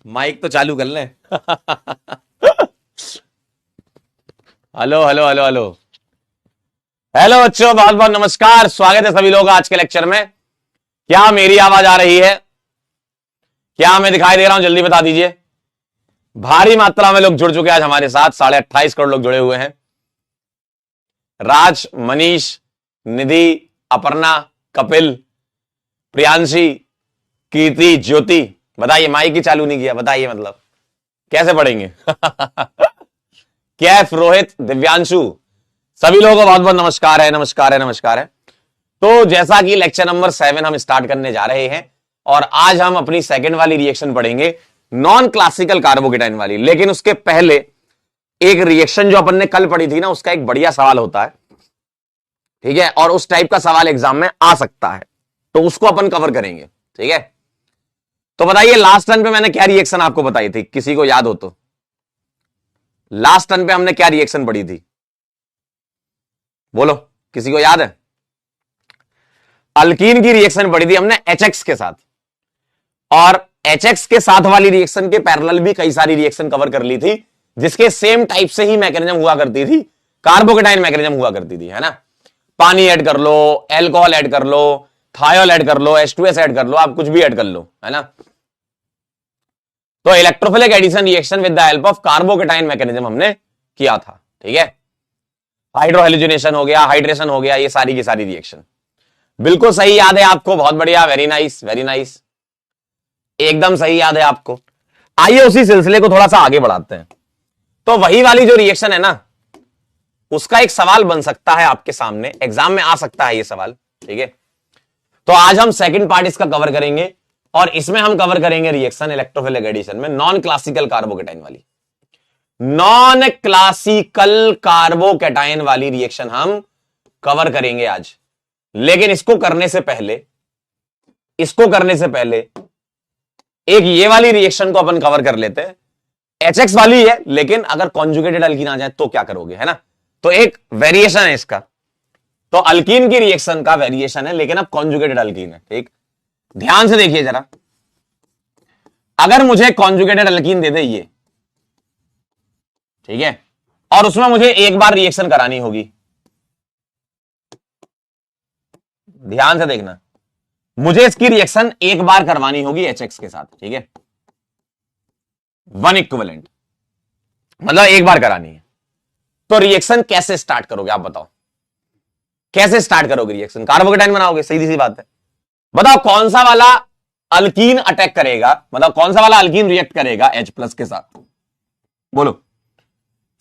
Mic तो चालू कर ले। Hello hello hello hello hello बच्चों, बहुत बहुत नमस्कार। स्वागत है सभी लोग आज के लेक्चर में। क्या मेरी आवाज आ रही है? क्या मैं दिखाई दे रहा हूं? जल्दी बता दीजिए। भारी मात्रा में लोग जुड़ चुके हैं आज हमारे साथ। 28.5 करोड़ लोग जुड़े हुए हैं। राज, मनीष, निधि, अपर्णा, कपिल, प्रियांशी, कीर्ति, ज्योति। बताइए, माइक ही चालू नहीं किया, बताइए मतलब कैसे पढ़ेंगे? कैफ, रोहित, दिव्यांशु, सभी लोगों को बहुत बहुत नमस्कार है, नमस्कार है, नमस्कार है। तो जैसा कि लेक्चर नंबर 7 हम स्टार्ट करने जा रहे हैं और आज हम अपनी सेकंड वाली रिएक्शन पढ़ेंगे, नॉन क्लासिकल कार्बोकेटाइन वाली। लेकिन उसके पहले एक रिएक्शन जो अपन ने कल पढ़ी थी ना, उसका एक बढ़िया सवाल होता है, ठीक है, और उस टाइप का सवाल एग्जाम में आ सकता है, तो उसको अपन कवर करेंगे, ठीक है। तो बताइए, लास्ट टर्न पे मैंने क्या रिएक्शन आपको बताई थी, किसी को याद हो तो? लास्ट टर्न पे हमने क्या रिएक्शन पढ़ी थी, बोलो, किसी को याद है? अल्कीन की रिएक्शन पढ़ी थी हमने HX के साथ, और HX के साथ वाली रिएक्शन के पैरेलल भी कई सारी रिएक्शन कवर कर ली थी, जिसके सेम टाइप से ही मैकेनिज्म हुआ करती थी, कार्बोकेटाइन मैकेनिज्म हुआ करती थी, है ना। पानी ऐड कर लो, एल्कोहल ऐड कर लो, थायोल ऐड कर लो, H2S ऐड कर लो, आप कुछ भी ऐड कर लो, है ना। तो electrophilic addition reaction with the help of carbocation mechanism हमने किया था, ठीक है। हाइड्रोहेलोजिनेशन हो गया, हाइड्रेशन हो गया, ये सारी की सारी रिएक्शन बिल्कुल सही याद है आपको। बहुत बढ़िया, वेरी नाइस, वेरी नाइस, एकदम सही याद है आपको। आइए उसी सिलसिले को थोड़ा सा आगे बढ़ाते हैं। तो वही वाली जो रिएक्शन है ना, उसका एक सवाल बन सकता है आपके सामने, एग्जाम में आ सकता है ये सवाल, ठीक है। तो आज हम सेकंड पार्ट इसका कवर करेंगे और इसमें हम कवर करेंगे रिएक्शन इलेक्ट्रोफिलिक एडिशन में नॉन क्लासिकल कार्बोकेटाइन वाली। नॉन क्लासिकल कार्बोकेटाइन वाली रिएक्शन हम कवर करेंगे आज। लेकिन इसको करने से पहले एक ये वाली रिएक्शन को अपन कवर कर लेते हैं। HX वाली है, लेकिन अगर कॉन्जुगेटेड अल्कीन आ जाए तो क्या करोगे, है ना। तो एक वेरिएशन है इसका। तो अल्कीन की रिएक्शन का वेरिएशन है, लेकिन अब कॉन्जुगेटेड अल्कीन है, ठीक। ध्यान से देखिए जरा, अगर मुझे कॉन्जुगेटेड अल्कीन दे दे ये, ठीक है, और उसमें मुझे एक बार रिएक्शन करानी होगी, ध्यान से देखना, मुझे इसकी रिएक्शन एक बार करवानी होगी HX के साथ, ठीक है, 1 इक्विवेलेंट, मतलब एक बार करानी है। तो रिएक्शन कैसे स्टार्ट करोगे आप बताओ? कैसे स्टार्ट करोगे रिएक्शन? कार्बोकेटाइन बनाओगे, सीधी सी बात है। बताओ कौन सा वाला अल्कीन अटैक करेगा, मतलब कौन सा वाला अल्कीन रिएक्ट करेगा H+ के साथ, बोलो।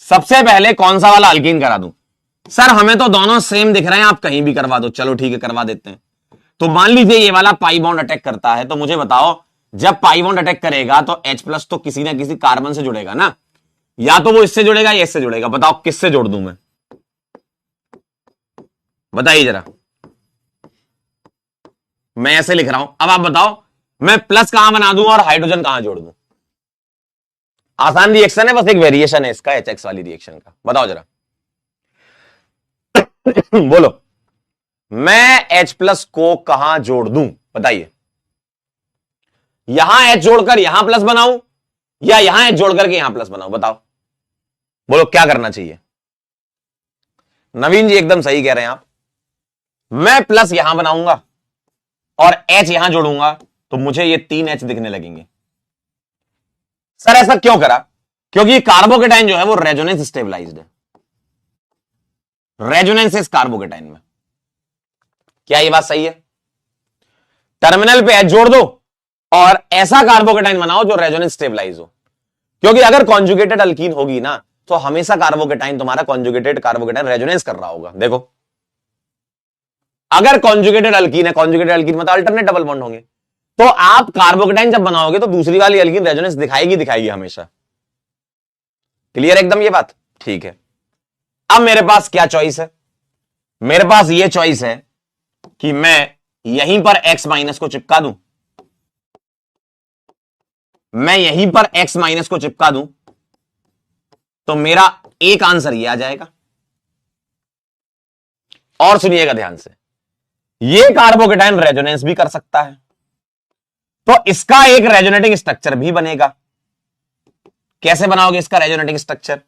सबसे पहले कौन सा वाला अल्कीन करा दूं? सर हमें तो दोनों सेम दिख रहे हैं, आप कहीं भी करवा दो, चलो ठीक है करवा देते हैं। तो मान लीजिए ये वाला पाई बॉन्ड अटैक करता है, तो मुझे बताओ, जब पाई बॉन्ड अटैक करेगा तो H+ तो किसी ना किसी कार्बन से जुड़ेगा ना, या तो वो इससे जुड़ेगा या इससे जुड़ेगा। बताओ किससे जोड़ दूं मैं, बताइए जरा। मैं ऐसे लिख रहा हूं, अब आप बताओ मैं प्लस कहां बना दूं और हाइड्रोजन कहां जोड़ दूं? आसान रिएक्शन है, बस एक वेरिएशन है इसका HX वाली रिएक्शन का। बताओ जरा। बोलो, मैं H+ को कहां जोड़ दूं, बताइए। यहां H जोड़कर यहां प्लस बनाऊं या यहां H जोड़कर के यहां प्लस बनाऊं? बताओ, बोलो क्या करना चाहिए? नवीन जी एकदम सही कह रहे हैं आप। मैं प्लस यहां बनाऊंगा और H यहां जोड़ूंगा, तो मुझे ये 3 H दिखने लगेंगे। सर ऐसा क्यों करा? क्योंकि कार्बोकेटाइन जो है वो रेजोनेंस स्टेबलाइज्ड है, रेजोनेंस इस कार्बोकेटाइन में। क्या ये बात सही है? टर्मिनल पे H जोड़ दो और ऐसा कार्बोकेटाइन बनाओ जो रेजोनेंस स्टेबलाइज हो। क्योंकि अगर कॉन्जुगेटेड अल्कीन होगी ना, तो हमेशा कार्बोकेटाइन तुम्हारा कॉन्जुगेटेड कार्बोकेटाइन रेजोनेंस कर रहा होगा। देखो, अगर कॉन्जुगेटेड अल्कीन है, कॉन्जुगेटेड अल्कीन मतलब अल्टरनेट डबल बॉन्ड होंगे, तो आप कार्बोकेटाइन जब बनाओगे तो दूसरी वाली अल्कीन रेजोनेंस दिखाएगी हमेशा। क्लियर एकदम ये बात? ठीक है। अब मेरे पास क्या चॉइस है? मेरे पास ये चॉइस है कि मैं यहीं पर X- को चिपका दूं, मैं यहीं पर X- को चिपका दूं, तो मेरा एक आंसर ये आ जाएगा। और सुनिएगा ध्यान से, ये कार्बोकेटाइन रेजोनेंस भी कर सकता है, तो इसका एक रेजोनेटिंग स्ट्रक्चर भी बनेगा। कैसे बनाओगे इसका रेजोनेटिंग स्ट्रक्चर?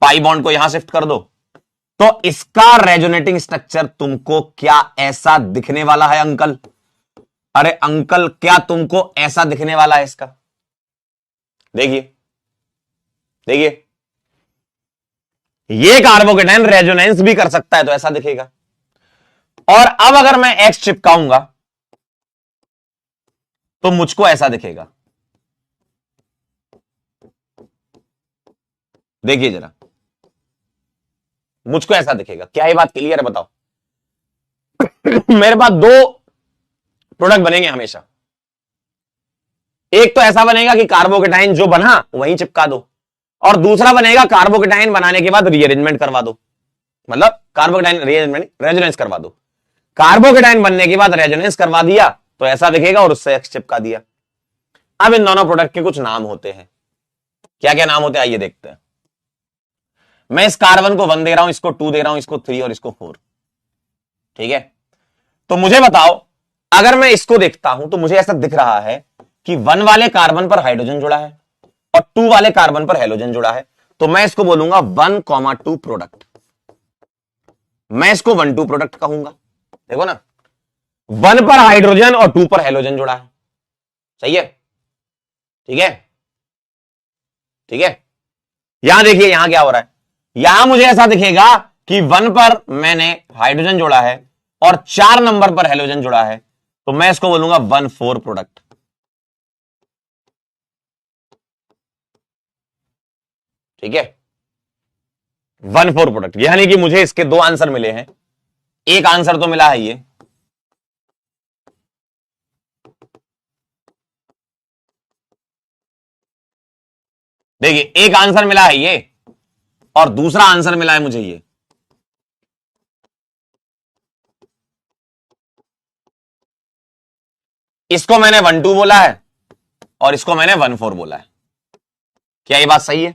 पाई बॉन्ड को यहां शिफ्ट कर दो, तो इसका रेजोनेटिंग स्ट्रक्चर तुमको क्या ऐसा दिखने वाला है अंकल? अरे अंकल, क्या तुमको ऐसा दिखने वाला है इसका? देखिए देखिए, ये कार्बोकेटाइन रेजोनेंस भी कर सकता है तो ऐसा दिखेगा। और अब अगर मैं एक्स चिपकाऊंगा तो मुझको ऐसा दिखेगा। देखिए जरा, मुझको ऐसा दिखेगा। क्या ये बात क्लियर है? बताओ। मेरे पास दो प्रोडक्ट बनेंगे हमेशा। एक तो ऐसा बनेगा कि कार्बोकेटाइन जो बना वहीं चिपका दो, और दूसरा बनेगा कार्बोकेटाइन बनाने के बाद रीअरेंजमेंट करवा दो, मतलब कार्बोकेटाइन रीअरेंजमेंट रेजोनेंस करवा दो। कार्बोकेटाइन बनने के बाद रेजोनेंस करवा दिया तो ऐसा दिखेगा, और उससे एक्स चिपका दिया। अब इन दोनों प्रोडक्ट के कुछ नाम होते हैं। क्या क्या नाम होते हैं आइए देखते हैं। मैं इस कार्बन को 1 दे रहा हूं, इसको 2 दे रहा हूं, इसको 3 और इसको 4। ठीक है, तो मुझे बताओ, अगर मैं इसको देखता हूं तो मुझे ऐसा दिख रहा है कि 1 वाले कार्बन पर हाइड्रोजन जुड़ा है और 2 वाले कार्बन पर हेलोजन जुड़ा है, तो मैं इसको बोलूंगा 1,2 प्रोडक्ट। मैं इसको 1,2 प्रोडक्ट कहूंगा। देखो ना, 1 पर हाइड्रोजन और 2 पर हेलोजन जुड़ा है। सही है? ठीक है, ठीक है। यहां देखिए, यहां क्या हो रहा है। यहां मुझे ऐसा दिखेगा कि 1 पर मैंने हाइड्रोजन जोड़ा है और 4 नंबर पर हेलोजन जुड़ा है, तो मैं इसको बोलूंगा 1,4 प्रोडक्ट। ठीक है, 1,4 प्रोडक्ट। यानी कि मुझे इसके 2 आंसर मिले हैं। एक आंसर तो मिला है ये, देखिए एक आंसर मिला है ये, और दूसरा आंसर मिला है मुझे ये। इसको मैंने 1,2 बोला है और इसको मैंने 1,4 बोला है। क्या ये बात सही है?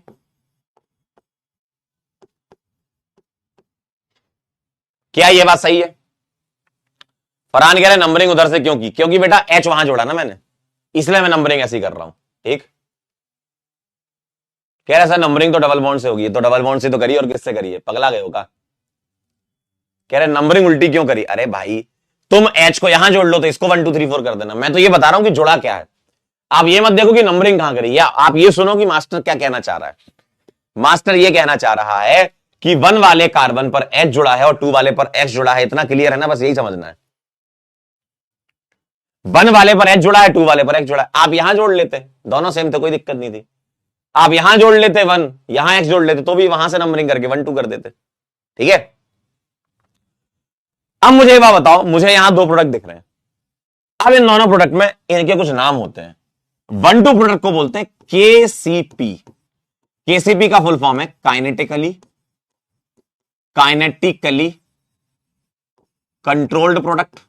क्या ये बात सही है? फरहान कह रहे नंबरिंग उधर से क्यों की? क्योंकि बेटा एच वहां जोड़ा ना मैंने, इसलिए मैं नंबरिंग ऐसी कर रहा हूं। ठीक, कह रहे सर नंबरिंग तो डबल बॉन्ड से होगी, तो डबल बॉन्ड से तो करी और किससे करी है? पगला गए होगा। कह रहे नंबरिंग उल्टी क्यों करी? अरे भाई, तुम एच को यहां जोड़ लो तो इसको 1 2 3 4 कर देना। मैं तो ये बता रहा हूं कि जुड़ा क्या है। आप ये मत देखो कि नंबरिंग कहां करी, या आप ये सुनो कि मास्टर क्या कहना चाह रहा है। मास्टर ये कहना चाह रहा है कि 1 वाले कार्बन पर एच जुड़ा है और 2 वाले पर एक्स जुड़ा है। इतना क्लियर है ना? बस यही समझना है। 1 वाले पर एच जुड़ा है, 2 वाले पर एक्स जुड़ा है। आप यहां जोड़ लेते, दोनों सेम थे, कोई दिक्कत नहीं थी। आप यहां जोड़ लेते 1, यहां एक्स जोड़ लेते, तो भी वहां से नंबरिंग करके 1 2 कर देते। ठीक है, अब मुझे एक बात बताओ, मुझे यहां 2 प्रोडक्ट दिख रहे हैं। अब इन दोनों प्रोडक्ट में इनके कुछ नाम होते हैं। 1 2 प्रोडक्ट को बोलते हैं केसीपी। केसीपी का फुल फॉर्म है kinetically controlled product.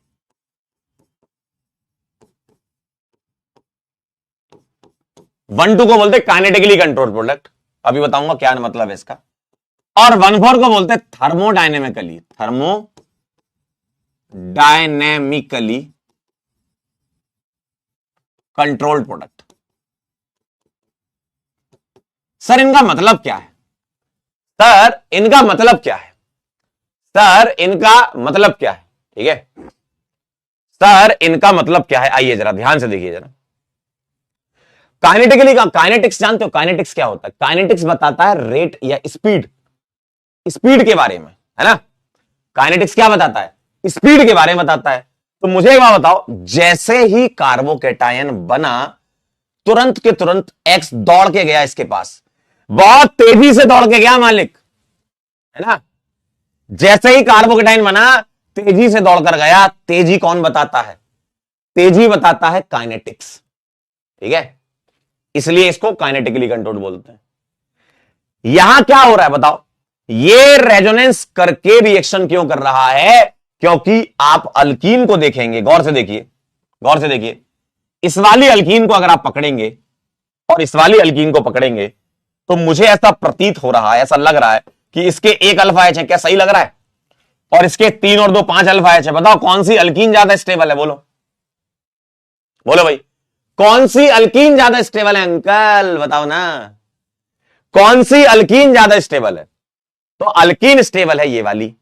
One two को बोलते हैं काइनेटिकली कंट्रोल्ड प्रोडक्ट, अभी बताऊंगा क्या मतलब है इसका। और 1,4 को बोलते हैं थर्मोडायनेमिकली कंट्रोल्ड प्रोडक्ट। सर इनका मतलब क्या है? सर इनका मतलब क्या है? सर इनका मतलब क्या है? ठीक है, सर इनका मतलब क्या है? आइए जरा ध्यान से देखिए जरा। काइनेटिकली का काइनेटिक्स जानते हो? काइनेटिक्स क्या होता है? काइनेटिक्स बताता है रेट या स्पीड के बारे में, है ना? काइनेटिक्स क्या बताता है? स्पीड के बारे में बताता है। तो मुझे एक बात बताओ, जैसे ही कार्बोकेटायन बना तुरंत के तुरंत एक्स दौड़ के गया इसके पास, बहुत तेजी से दौड़ के गया मालिक, है ना? जैसे ही कार्बोकेटाइन बना तेजी से दौड़कर गया। तेजी कौन बताता है? तेजी बताता है काइनेटिक्स। ठीक है, इसलिए इसको काइनेटिकली कंट्रोल्ड बोलते हैं। यहां क्या हो रहा है बताओ? ये रेजोनेंस करके रिएक्शन क्यों कर रहा है? क्योंकि आप अल्कीन को देखेंगे, गौर से देखिए, गौर से देखिए। इस वाली अल्कीन को अगर आप पकड़ेंगे और इस वाली अल्कीन को पकड़ेंगे तो मुझे ऐसा प्रतीत हो रहा है, ऐसा लग रहा है कि इसके 1 अल्फा एच है। क्या सही लग रहा है? और इसके 3 और 2 5 अल्फा एच है। बताओ कौन सी अल्कीन ज्यादा स्टेबल है? बोलो बोलो भाई, कौन सी अल्कीन ज्यादा स्टेबल है? अंकल बताओ ना। कौन सी अल्कीन ज्यादा स्टेबल है? तो अल्कीन स्टेबल है ये वाली,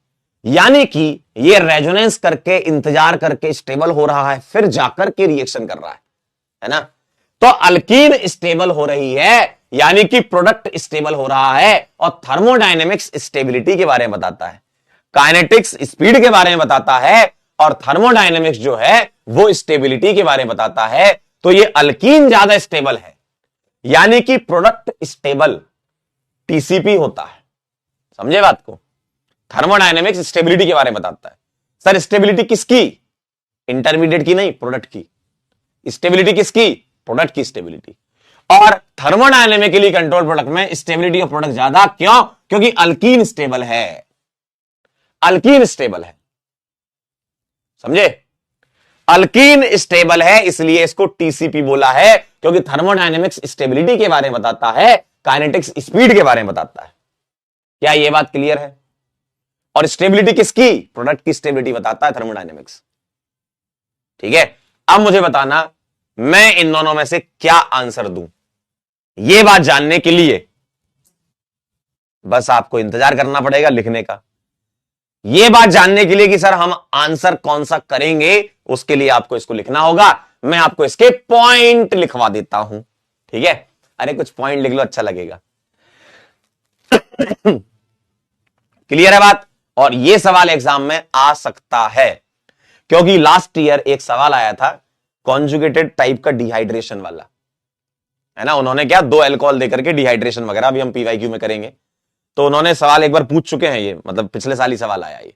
यानी कि ये रेजोनेंस करके इंतजार करके स्टेबल हो रहा है, फिर जाकर के रिएक्शन कर रहा है ना? तो अल्कीन स्टेबल हो रही है, यानी कि प्रोडक्ट स्टेबल हो रहा है, और थर्मोडायनेमिक्स स्टेबिलिटी के बारे में बताता है, काइनेटिक्स स्पीड के बारे में बताता है, और थर्मोडायनेमिक्स जो है वो स्टेबिलिटी के बारे में बताता है। तो ये अल्कीन ज्यादा स्टेबल है, यानी कि प्रोडक्ट स्टेबल टीसीपी होता है। समझे बात को? थर्मोडायनेमिक्स स्टेबिलिटी के बारे में बताता है। सर स्टेबिलिटी किसकी? इंटरमीडिएट की नहीं, प्रोडक्ट की। स्टेबिलिटी किसकी? प्रोडक्ट की स्टेबिलिटी। और थर्मोडायनेमिकली कंट्रोल प्रोडक्ट में स्टेबिलिटी ऑफ प्रोडक्ट ज्यादा, क्यों? क्योंकि अल्कीन स्टेबल है, अल्कीन स्टेबल है। समझे? अल्कीन स्टेबल है, इसलिए इसको टीसीपी बोला है, क्योंकि थर्मोडायनेमिक्स स्टेबिलिटी के बारे में बताता है, काइनेटिक्स स्पीड के बारे में बताता है। क्या ये बात क्लियर है? और स्टेबिलिटी किसकी? प्रोडक्ट की स्टेबिलिटी बताता है थर्मोडायनेमिक्स। ठीक है, अब मुझे बताना मैं इन दोनों में से क्या आंसर दूं। यह बात जानने के लिए बस आपको इंतजार करना पड़ेगा लिखने का। यह बात जानने के लिए कि सर हम आंसर कौन सा करेंगे, उसके लिए आपको इसको लिखना होगा। मैं आपको इसके पॉइंट लिखवा देता हूं। ठीक है, अरे कुछ पॉइंट लिख लो, अच्छा लगेगा। क्लियर है बात? और यह सवाल एग्जाम में आ सकता है, क्योंकि लास्ट ईयर एक सवाल आया था कॉन्जुगेटेड टाइप का, डिहाइड्रेशन वाला, है ना? उन्होंने क्या, 2 अल्कोहल देकर के डिहाइड्रेशन वगैरह, अभी हम पीवाईक्यू में करेंगे। तो उन्होंने सवाल एक बार पूछ चुके हैं, ये मतलब पिछले साल ही सवाल आया ये।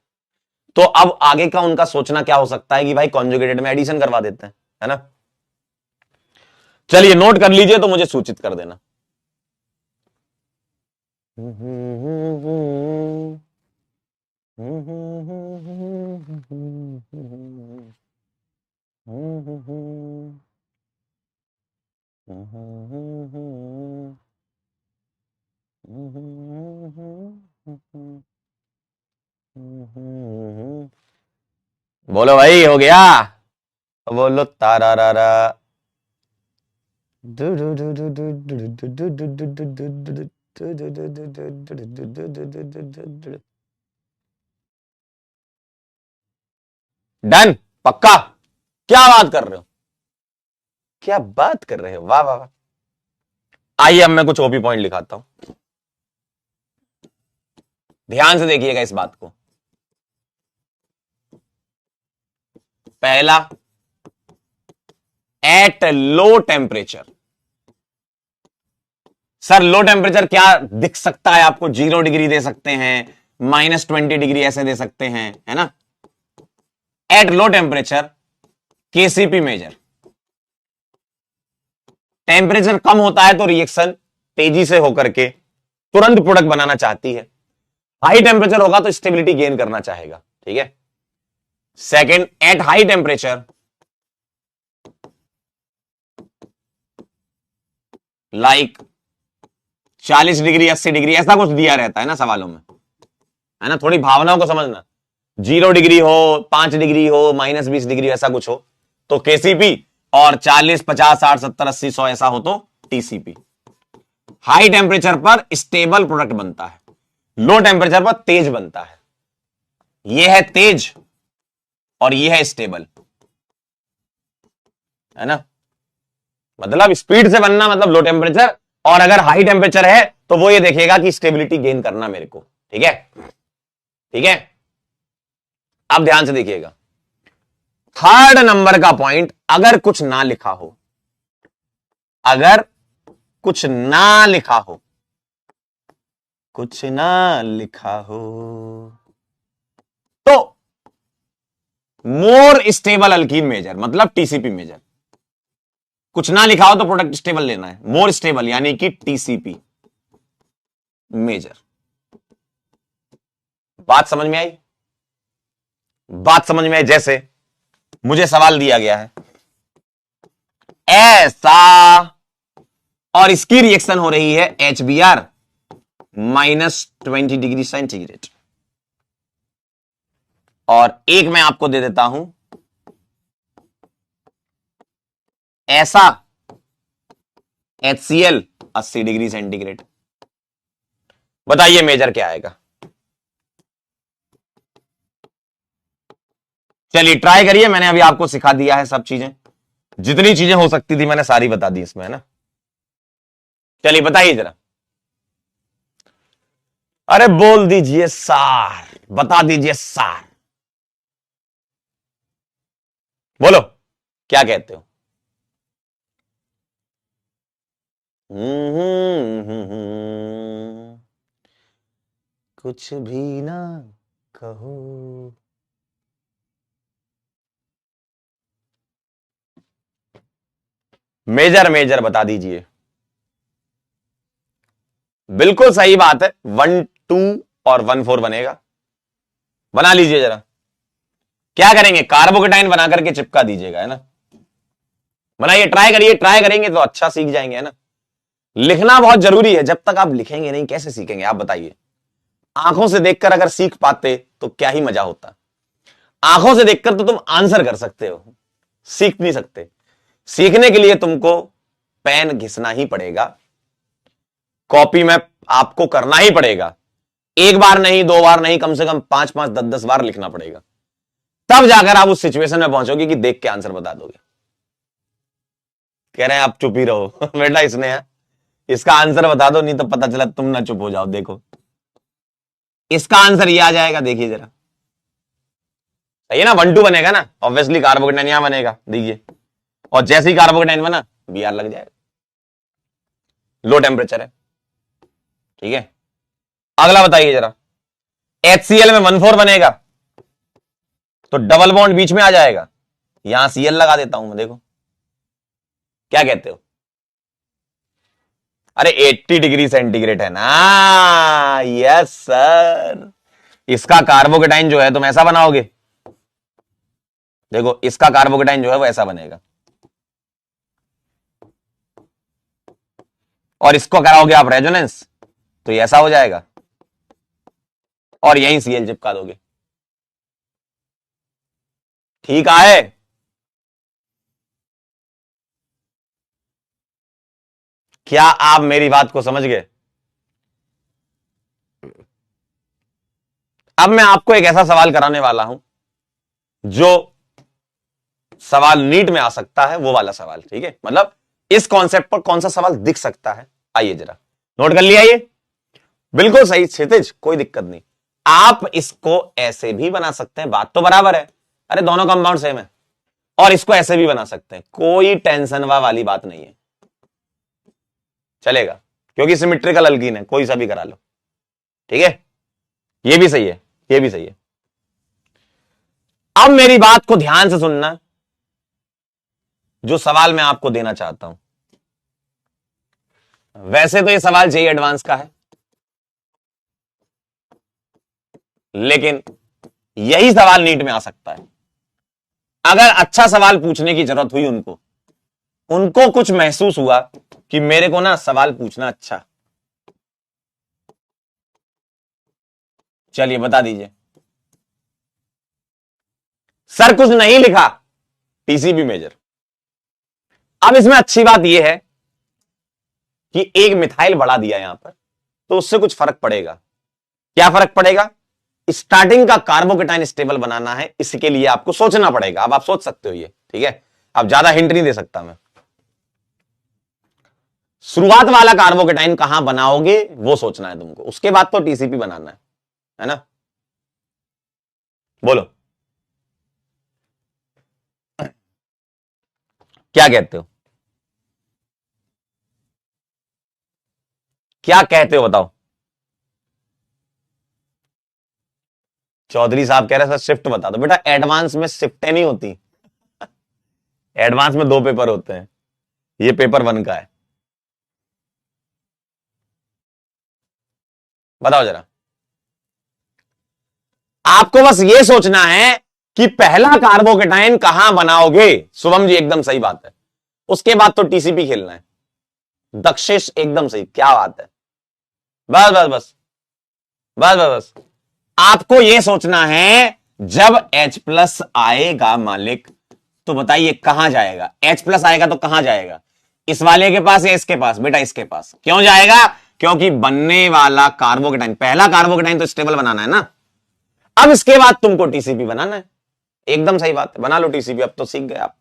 तो अब आगे का उनका सोचना क्या हो सकता है कि भाई कॉन्जुगेटेड में एडिशन करवा देते हैं, है ना? चलिए नोट कर लीजिए, तो मुझे सूचित कर देना। बोलो भाई, हो गया? बोलो तारा रा रा। डन, पक्का? क्या बात कर रहे हो, क्या बात कर रहे हो, वाह वाह वाह। आइए अब मैं कुछ ओपी पॉइंट लिखाता हूं, ध्यान से देखिएगा इस बात को। पहला, eight low temperature. Sir low temperature क्या दिख सकता है आपको? 0 डिग्री दे सकते हैं, -20 डिग्री ऐसे दे सकते हैं, है ना? At low temperature KCP major. Temperature कम होता है तो रिएक्शन तेजी से होकर के तुरंत प्रोडक्ट बनाना चाहती है। हाई टेम्परेचर होगा तो स्टेबिलिटी गेन करना चाहेगा। ठीक है। Second, at high temperature like 40 degree 80 degree ऐसा कुछ दिया रहता है ना सवालों में, है ना? थोड़ी भावनाओं को समझना। 0 डिग्री हो, 5 डिग्री हो, -20 डिग्री ऐसा कुछ हो तो केसीपी, और 40 50 60 70 80 100 ऐसा हो तो टीसीपी। हाई टेम्परेचर पर स्टेबल प्रोडक्ट बनता है, लो टेम्परेचर पर तेज बनता है। यह है तेज और यह है स्टेबल, है ना? मतलब स्पीड से बनना मतलब लो टेम्परेचर, और अगर हाई टेम्परेचर है तो वो ये देखेगा कि स्टेबिलिटी गेन करना मेरे को। ठीक है, ठीक है। अब ध्यान से देखिएगा, थर्ड नंबर का पॉइंट, अगर कुछ ना लिखा हो, अगर कुछ ना लिखा हो, कुछ ना लिखा हो तो मोर स्टेबल अल्कीन मेजर मतलब टीसीपी मेजर। कुछ ना लिखा हो तो प्रोडक्ट स्टेबल लेना है, मोर स्टेबल यानी कि टीसीपी मेजर। बात समझ में आई? बात समझ में आई? जैसे मुझे सवाल दिया गया है ऐसा, और इसकी रिएक्शन हो रही है HBr -20 डिग्री सेंटीग्रेड, और एक मैं आपको दे देता हूं ऐसा HCl 80 डिग्री सेंटीग्रेड। बताइए मेजर क्या आएगा। चलिए ट्राई करिए, मैंने अभी आपको सिखा दिया है सब चीजें, जितनी चीजें हो सकती थी मैंने सारी बता दी इसमें, है ना। चलिए बताइए जरा। अरे बोल दीजिए सार, बता दीजिए सार, बोलो क्या कहते हो। कुछ भी ना कहो। मेजर मेजर बता दीजिए। बिल्कुल सही बात है, 1 2 और 1 4 बनेगा। बना लीजिए जरा। क्या करेंगे, कार्बोकेटाइन बना करके चिपका दीजिएगा, है ना। बनाइए, ट्राई करिए, ट्राई करेंगे तो अच्छा सीख जाएंगे, है ना। लिखना बहुत जरूरी है, जब तक आप लिखेंगे नहीं कैसे सीखेंगे आप बताइए। आंखों से देखकर अगर सीख पाते तो क्या ही मजा होता। आंखों से देखकर तो तुम आंसर कर सकते हो, सीख नहीं सकते। सीखने के लिए तुमको पेन घिसना ही पड़ेगा, कॉपी में आपको करना ही पड़ेगा। एक बार नहीं, 2 बार नहीं, कम से कम 5 5 10 10 बार लिखना पड़ेगा, तब जाकर आप उस सिचुएशन में पहुंचोगे कि देख के आंसर बता दोगे। कह रहे हैं आप चुप ही रहो बेटा, इसने है इसका आंसर बता दो, नहीं तो पता चला तुम ना चुप हो जाओ। देखो इसका आंसर ये आ जाएगा, देखिए जरा। सही है ना, 1 2 बनेगा ना, ऑब्वियसली कार्बोकेटाइन यहां बनेगा, देखिए। और जैसे ही कार्बोकेटाइन बना Br लग जाएगा, लो टेम्परेचर है, ठीक है। अगला बताइए जरा। HCl में 1 4 बनेगा तो डबल बॉन्ड बीच में आ जाएगा, यहां Cl लगा देता हूं मैं, देखो क्या कहते हो। अरे 80 डिग्री सेंटीग्रेड है ना, यस सर। इसका कार्बोकेटाइन जो है तुम ऐसा बनाओगे, देखो इसका कार्बोकेटाइन जो है वो ऐसा बनेगा, और इसको कराओगे आप रेजोनेंस तो ये ऐसा हो जाएगा, और यहीं Cl चिपका दोगे। ठीक है, क्या आप मेरी बात को समझ गए। अब मैं आपको एक ऐसा सवाल कराने वाला हूं जो सवाल नीट में आ सकता है, वो वाला सवाल, ठीक है। मतलब इस कॉन्सेप्ट पर कौन सा सवाल दिख सकता है, आइए जरा नोट कर लिया। ये बिल्कुल सही क्षितिज, कोई दिक्कत नहीं। आप इसको ऐसे भी बना सकते हैं, बात तो बराबर है, अरे दोनों कंपाउंड सेम है। और इसको ऐसे भी बना सकते हैं, कोई टेंशन वाली बात नहीं है, चलेगा, क्योंकि सिमिट्रिकल अल्कीन है, कोई सा भी करा लो, ठीक है। ये भी सही है, ये भी सही है। अब मेरी बात को ध्यान से सुनना, जो सवाल मैं आपको देना चाहता हूं। वैसे तो ये सवाल जेईई एडवांस का है, लेकिन यही सवाल नीट में आ सकता है। अगर अच्छा सवाल पूछने की जरूरत हुई उनको कुछ महसूस हुआ कि मेरे को ना सवाल पूछना अच्छा, चलिए बता दीजिए। सर कुछ नहीं लिखा, टीसीपी मेजर। अब इसमें अच्छी बात यह है कि एक मिथाइल बढ़ा दिया यहां पर, तो उससे कुछ फर्क पड़ेगा। क्या फर्क पड़ेगा, स्टार्टिंग का कार्बोकेटाइन स्टेबल बनाना है, इसके लिए आपको सोचना पड़ेगा। अब आप सोच सकते हो ये, ठीक है। अब ज्यादा हिंट नहीं दे सकता मैं। शुरुआत वाला कार्बोकेटाइन कहां बनाओगे वो सोचना है तुमको, उसके बाद तो टीसीपी बनाना है ना। बोलो क्या कहते हो, क्या कहते हो बताओ। चौधरी साहब कह रहे हैं सर शिफ्ट बता दो। बेटा एडवांस में शिफ्टें नहीं होती, एडवांस में 2 पेपर होते हैं, ये पेपर 1 का है। बताओ जरा, आपको बस ये सोचना है कि पहला कार्बोकेटाइन कहां बनाओगे। शुभम जी एकदम सही बात है, उसके बाद तो टीसीपी खेलना है। दक्षेश एकदम सही, क्या बात है। बस बस बस बस बस बस आपको यह सोचना है जब H+ आएगा मालिक, तो बताइए कहां जाएगा। H+ आएगा तो कहां जाएगा, इस वाले के पास या इसके पास। बेटा इसके पास। क्यों जाएगा, क्योंकि बनने वाला कार्बोकेटाइन, पहला कार्बोकेटाइन तो स्टेबल बनाना है ना, अब इसके बाद तुमको टीसीपी बनाना है। एकदम सही बात है, बना लो टीसीपी, अब तो सीख गए आप।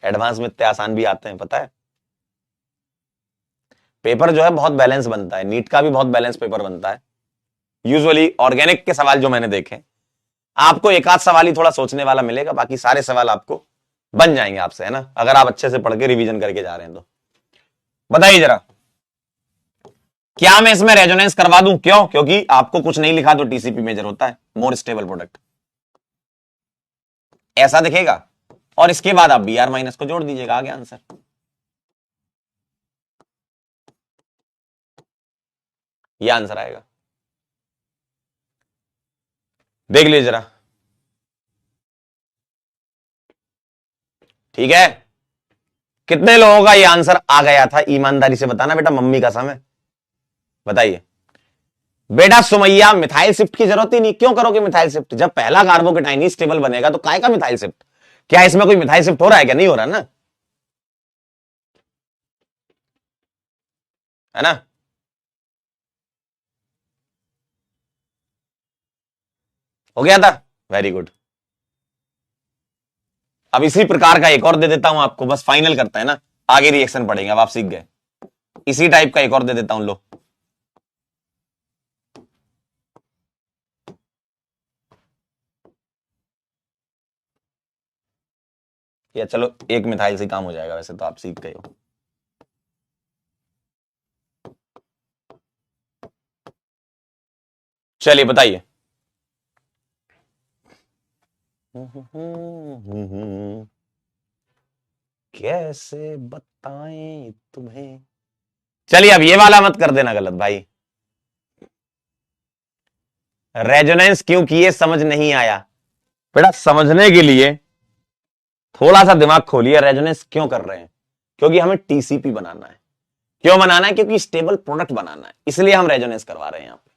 एडवांस में इतने आसान भी आते हैं, पता है। पेपर जो है बहुत बैलेंस बनता है, नीट का भी बहुत बैलेंस पेपर बनता है। यूजुअली ऑर्गेनिक के सवाल जो मैंने देखे, आपको एक आध सवाल ही थोड़ा सोचने वाला मिलेगा, बाकी सारे सवाल आपको बन जाएंगे आपसे, है ना, अगर आप अच्छे से पढ़ के रिवीजन करके जा रहे हैं तो। बताइए जरा, क्या मैं इसमें रेजोनेंस करवा दूं? क्यों? क्योंकि आपको कुछ नहीं लिखा तो टीसीपी मेजर होता है, मोर स्टेबल प्रोडक्ट, ऐसा दिखेगा। और इसके बाद आप बीआर माइनस को जोड़ दीजिएगा, आगे आंसर। ये आंसर आएगा, देख लीजिए जरा। ठीक है, कितने लोगों का ये आंसर आ गया था? ईमानदारी से बताना बेटा, मम्मी का समय बताइए। बेटा सुमैया, मिथाइल शिफ्ट की जरूरत ही नहीं। क्यों करोगे मिथाइल शिफ्ट? जब पहला कार्बोकेटाइन ही स्टेबल बनेगा तो काय का मिथाइल शिफ्ट? क्या इसमें कोई मिथाइल शिफ्ट हो रहा है? क्या नहीं हो रहा ना, है ना? हो गया था, वेरी गुड। अब इसी प्रकार का एक और दे देता हूं आपको, बस फाइनल करते हैं ना, आगे रिएक्शन पढ़ेंगे, अब आप सीख गए। इसी टाइप का एक और दे देता हूं, लो। या चलो एक मिथाइल से काम हो जाएगा, वैसे तो आप सीख गए हो। चलिए बताइए। कैसे बताएं तुम्हें। चलिए अब ये वाला मत कर देना गलत भाई। रेजोनेंस क्यों किए समझ नहीं आया? बेटा समझने के लिए थोड़ा सा दिमाग खोलिए। रेजोनेंस क्यों कर रहे हैं? क्योंकि हमें टीसीपी बनाना है। क्यों बनाना है? क्योंकि स्टेबल प्रोडक्ट बनाना है, इसलिए हम रेजोनेंस करवा रहे हैं यहां पे।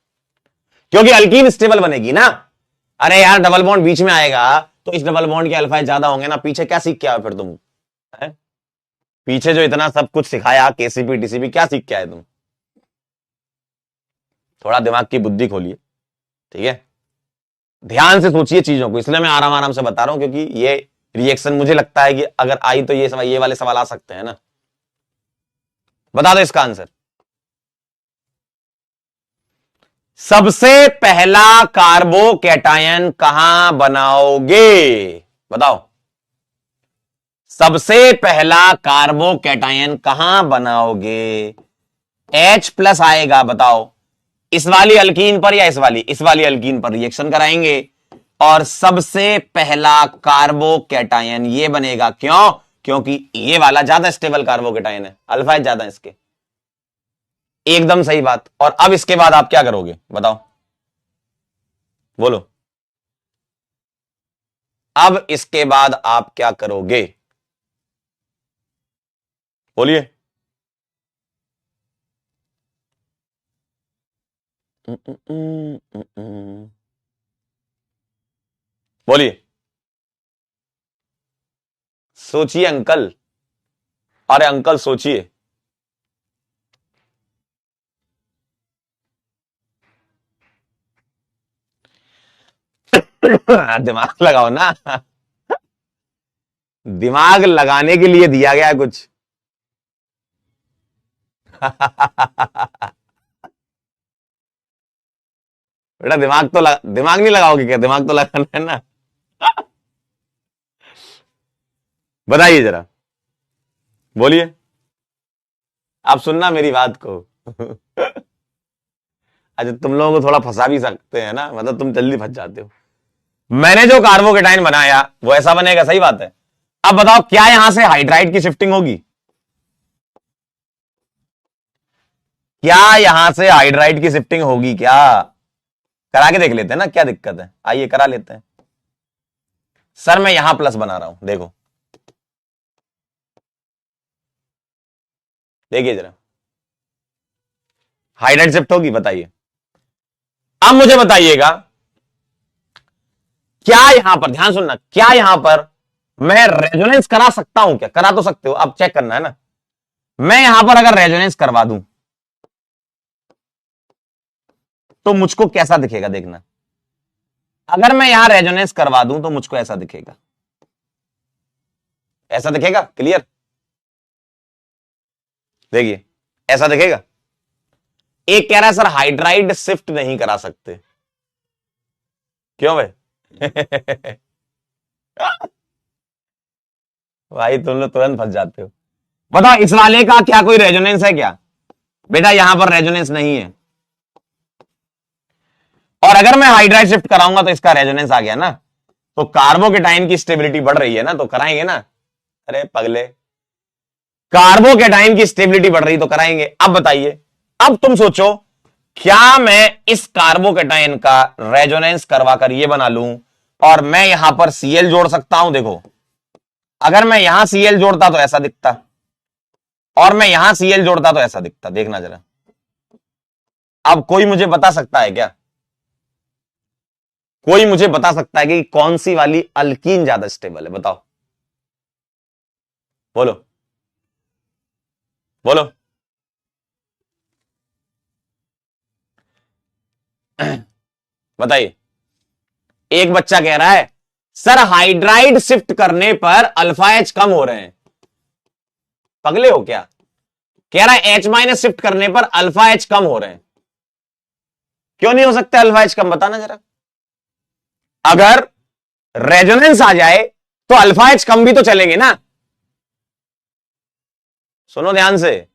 क्योंकि अल्कीन स्टेबल बनेगी ना। अरे यार डबल बॉन्ड बीच में आएगा तो इस डबल बॉन्ड के अल्फाइड ज्यादा होंगे ना। पीछे क्या सीख के आए फिर तुम? है? पीछे जो इतना सब कुछ सिखाया, केसीपी टीसीपी, क्या सीख के आए तुम? थोड़ा दिमाग की बुद्धि खोलिए, ठीक है, ध्यान से सोचिए चीजों को। इसलिए मैं आराम आराम से बता रहा हूं, क्योंकि ये रिएक्शन मुझे लगता है कि अगर आई तो ये वाले सवाल आ सकते हैं ना। बता दो इसका आंसर। सबसे पहला कार्बोकैटायन कहां बनाओगे? बताओ, सबसे पहला कार्बोकैटायन कहां बनाओगे? H+ आएगा, बताओ, इस वाली अल्कीन पर या इस वाली अल्कीन पर रिएक्शन कराएंगे और सबसे पहला कार्बोकैटायन ये बनेगा। क्यों? क्योंकि ये वाला ज्यादा स्टेबल कार्बोकैटायन है, अल्फा ज्यादा इसके। एकदम सही बात। और अब इसके बाद आप क्या करोगे बताओ, बोलो। अब इसके बाद आप क्या करोगे? बोलिए। बोलिए, सोचिए अंकल। अरे अंकल सोचिए। दिमाग लगाओ ना। दिमाग लगाने के लिए दिया गया है कुछ। बेटा दिमाग नहीं लगाओगे क्या? दिमाग तो लगाना है ना। बताइए जरा, बोलिए। आप सुनना मेरी बात को। अच्छा तुम लोगों को थोड़ा फंसा भी सकते हैं ना, मतलब तुम जल्दी फंस जाते हो। मैंने जो कार्बोकेटाइन बनाया वो ऐसा बनेगा, सही बात है। अब बताओ क्या यहां से हाइड्राइड की शिफ्टिंग होगी? क्या यहां से हाइड्राइड की शिफ्टिंग होगी क्या? करा के देख लेते हैं ना, क्या दिक्कत है, आइए करा लेते हैं। सर मैं यहां प्लस बना रहा हूं, देखो, देखिए जरा, हाइड्राइड शिफ्ट होगी, बताइए। अब मुझे बताइएगा, क्या यहां पर, ध्यान सुनना, क्या यहां पर मैं रेजोनेंस करा सकता हूं क्या? करा तो सकते हो, अब चेक करना है ना। मैं यहां पर अगर रेजोनेंस करवा दूं तो मुझको कैसा दिखेगा, देखना। अगर मैं यहां रेजोनेंस करवा दूं तो मुझको ऐसा दिखेगा, ऐसा दिखेगा, क्लियर? देखिए ऐसा दिखेगा। एक कह रहा है सर हाइड्राइड शिफ्ट नहीं करा सकते, क्यों भाई? भाई तुम लोग तुरंत फंस जाते हो। बताओ इस वाले का क्या कोई रेजोनेंस है क्या? बेटा यहां पर रेजोनेंस नहीं है। और अगर मैं हाइड्राइड शिफ्ट कराऊंगा तो इसका रेजोनेंस आ गया ना, तो कार्बोकेटाइन की स्टेबिलिटी बढ़ रही है ना, तो कराएंगे ना। अरे पगले, कार्बोकेटाइन की स्टेबिलिटी बढ़ रही तो कराएंगे। अब बताइए, अब तुम सोचो, क्या मैं इस कार्बोकेटाइन का रेजोनेंस करवाकर ये बना लूं और मैं यहां पर सीएल जोड़ सकता हूं? देखो, अगर मैं यहां सीएल जोड़ता तो ऐसा दिखता, और मैं यहां सीएल जोड़ता तो ऐसा दिखता। देखना जरा, अब कोई मुझे बता सकता है क्या? कोई मुझे बता सकता है कि कौन सी वाली अल्कीन ज्यादा स्टेबल है? बताओ, बोलो बोलो। बताइए। एक बच्चा कह रहा है सर हाइड्राइड शिफ्ट करने पर अल्फा एच कम हो रहे हैं। पगले हो क्या? कह रहा है एच माइनस शिफ्ट करने पर अल्फा एच कम हो रहे हैं। क्यों नहीं हो सकते अल्फा एच कम? बताना जरा। अगर रेजोनेंस आ जाए तो अल्फा एच कम भी तो चलेंगे ना। सुनो ध्यान से,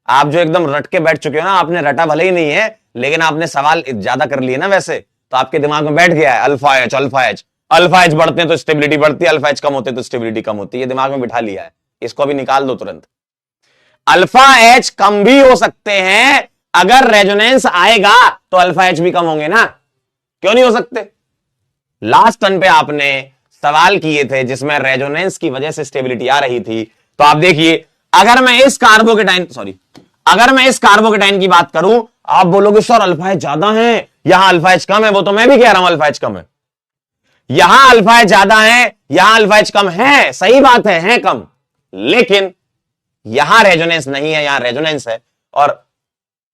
आप जो एकदम रट के बैठ चुके हो ना, आपने रटा भले ही नहीं है, लेकिन आपने सवाल ज्यादा कर लिए ना वैसे, तो आपके दिमाग में बैठ गया है alpha H alpha H. Alpha H बढ़ते हैं तो स्टेबिलिटी बढ़ती है, अल्फा एच कम होते हैं तो स्टेबिलिटी कम होती है, ये दिमाग में बिठा लिया है। इसको भी निकाल दो तुरंत। अल्फा एच कम भी हो सकते हैं, अगर रेजोनेंस आएगा तो अल्फा एच भी कम होंगे ना। क्यों नहीं हो सकते? लास्ट टर्न पे आपने सवाल किए थे जिसमें रेजोनेंस की वजह से स्टेबिलिटी आ रही थी, तो आप देखिए, अगर मैं इस कार्बोकेटाइन सॉरी अगर मैं इस कार्बोकेटाइन की बात करूं, आप बोलोगे सर अल्फा एच ज्यादा है, यहां अल्फा एच कम है। वो तो मैं भी कह रहा हूं अल्फा एच कम है, यहां अल्फा एच ज्यादा है, यहां अल्फा एच कम है, सही बात है कम, लेकिन यहां रेजोनेंस नहीं है, यहां रेजोनेंस है। और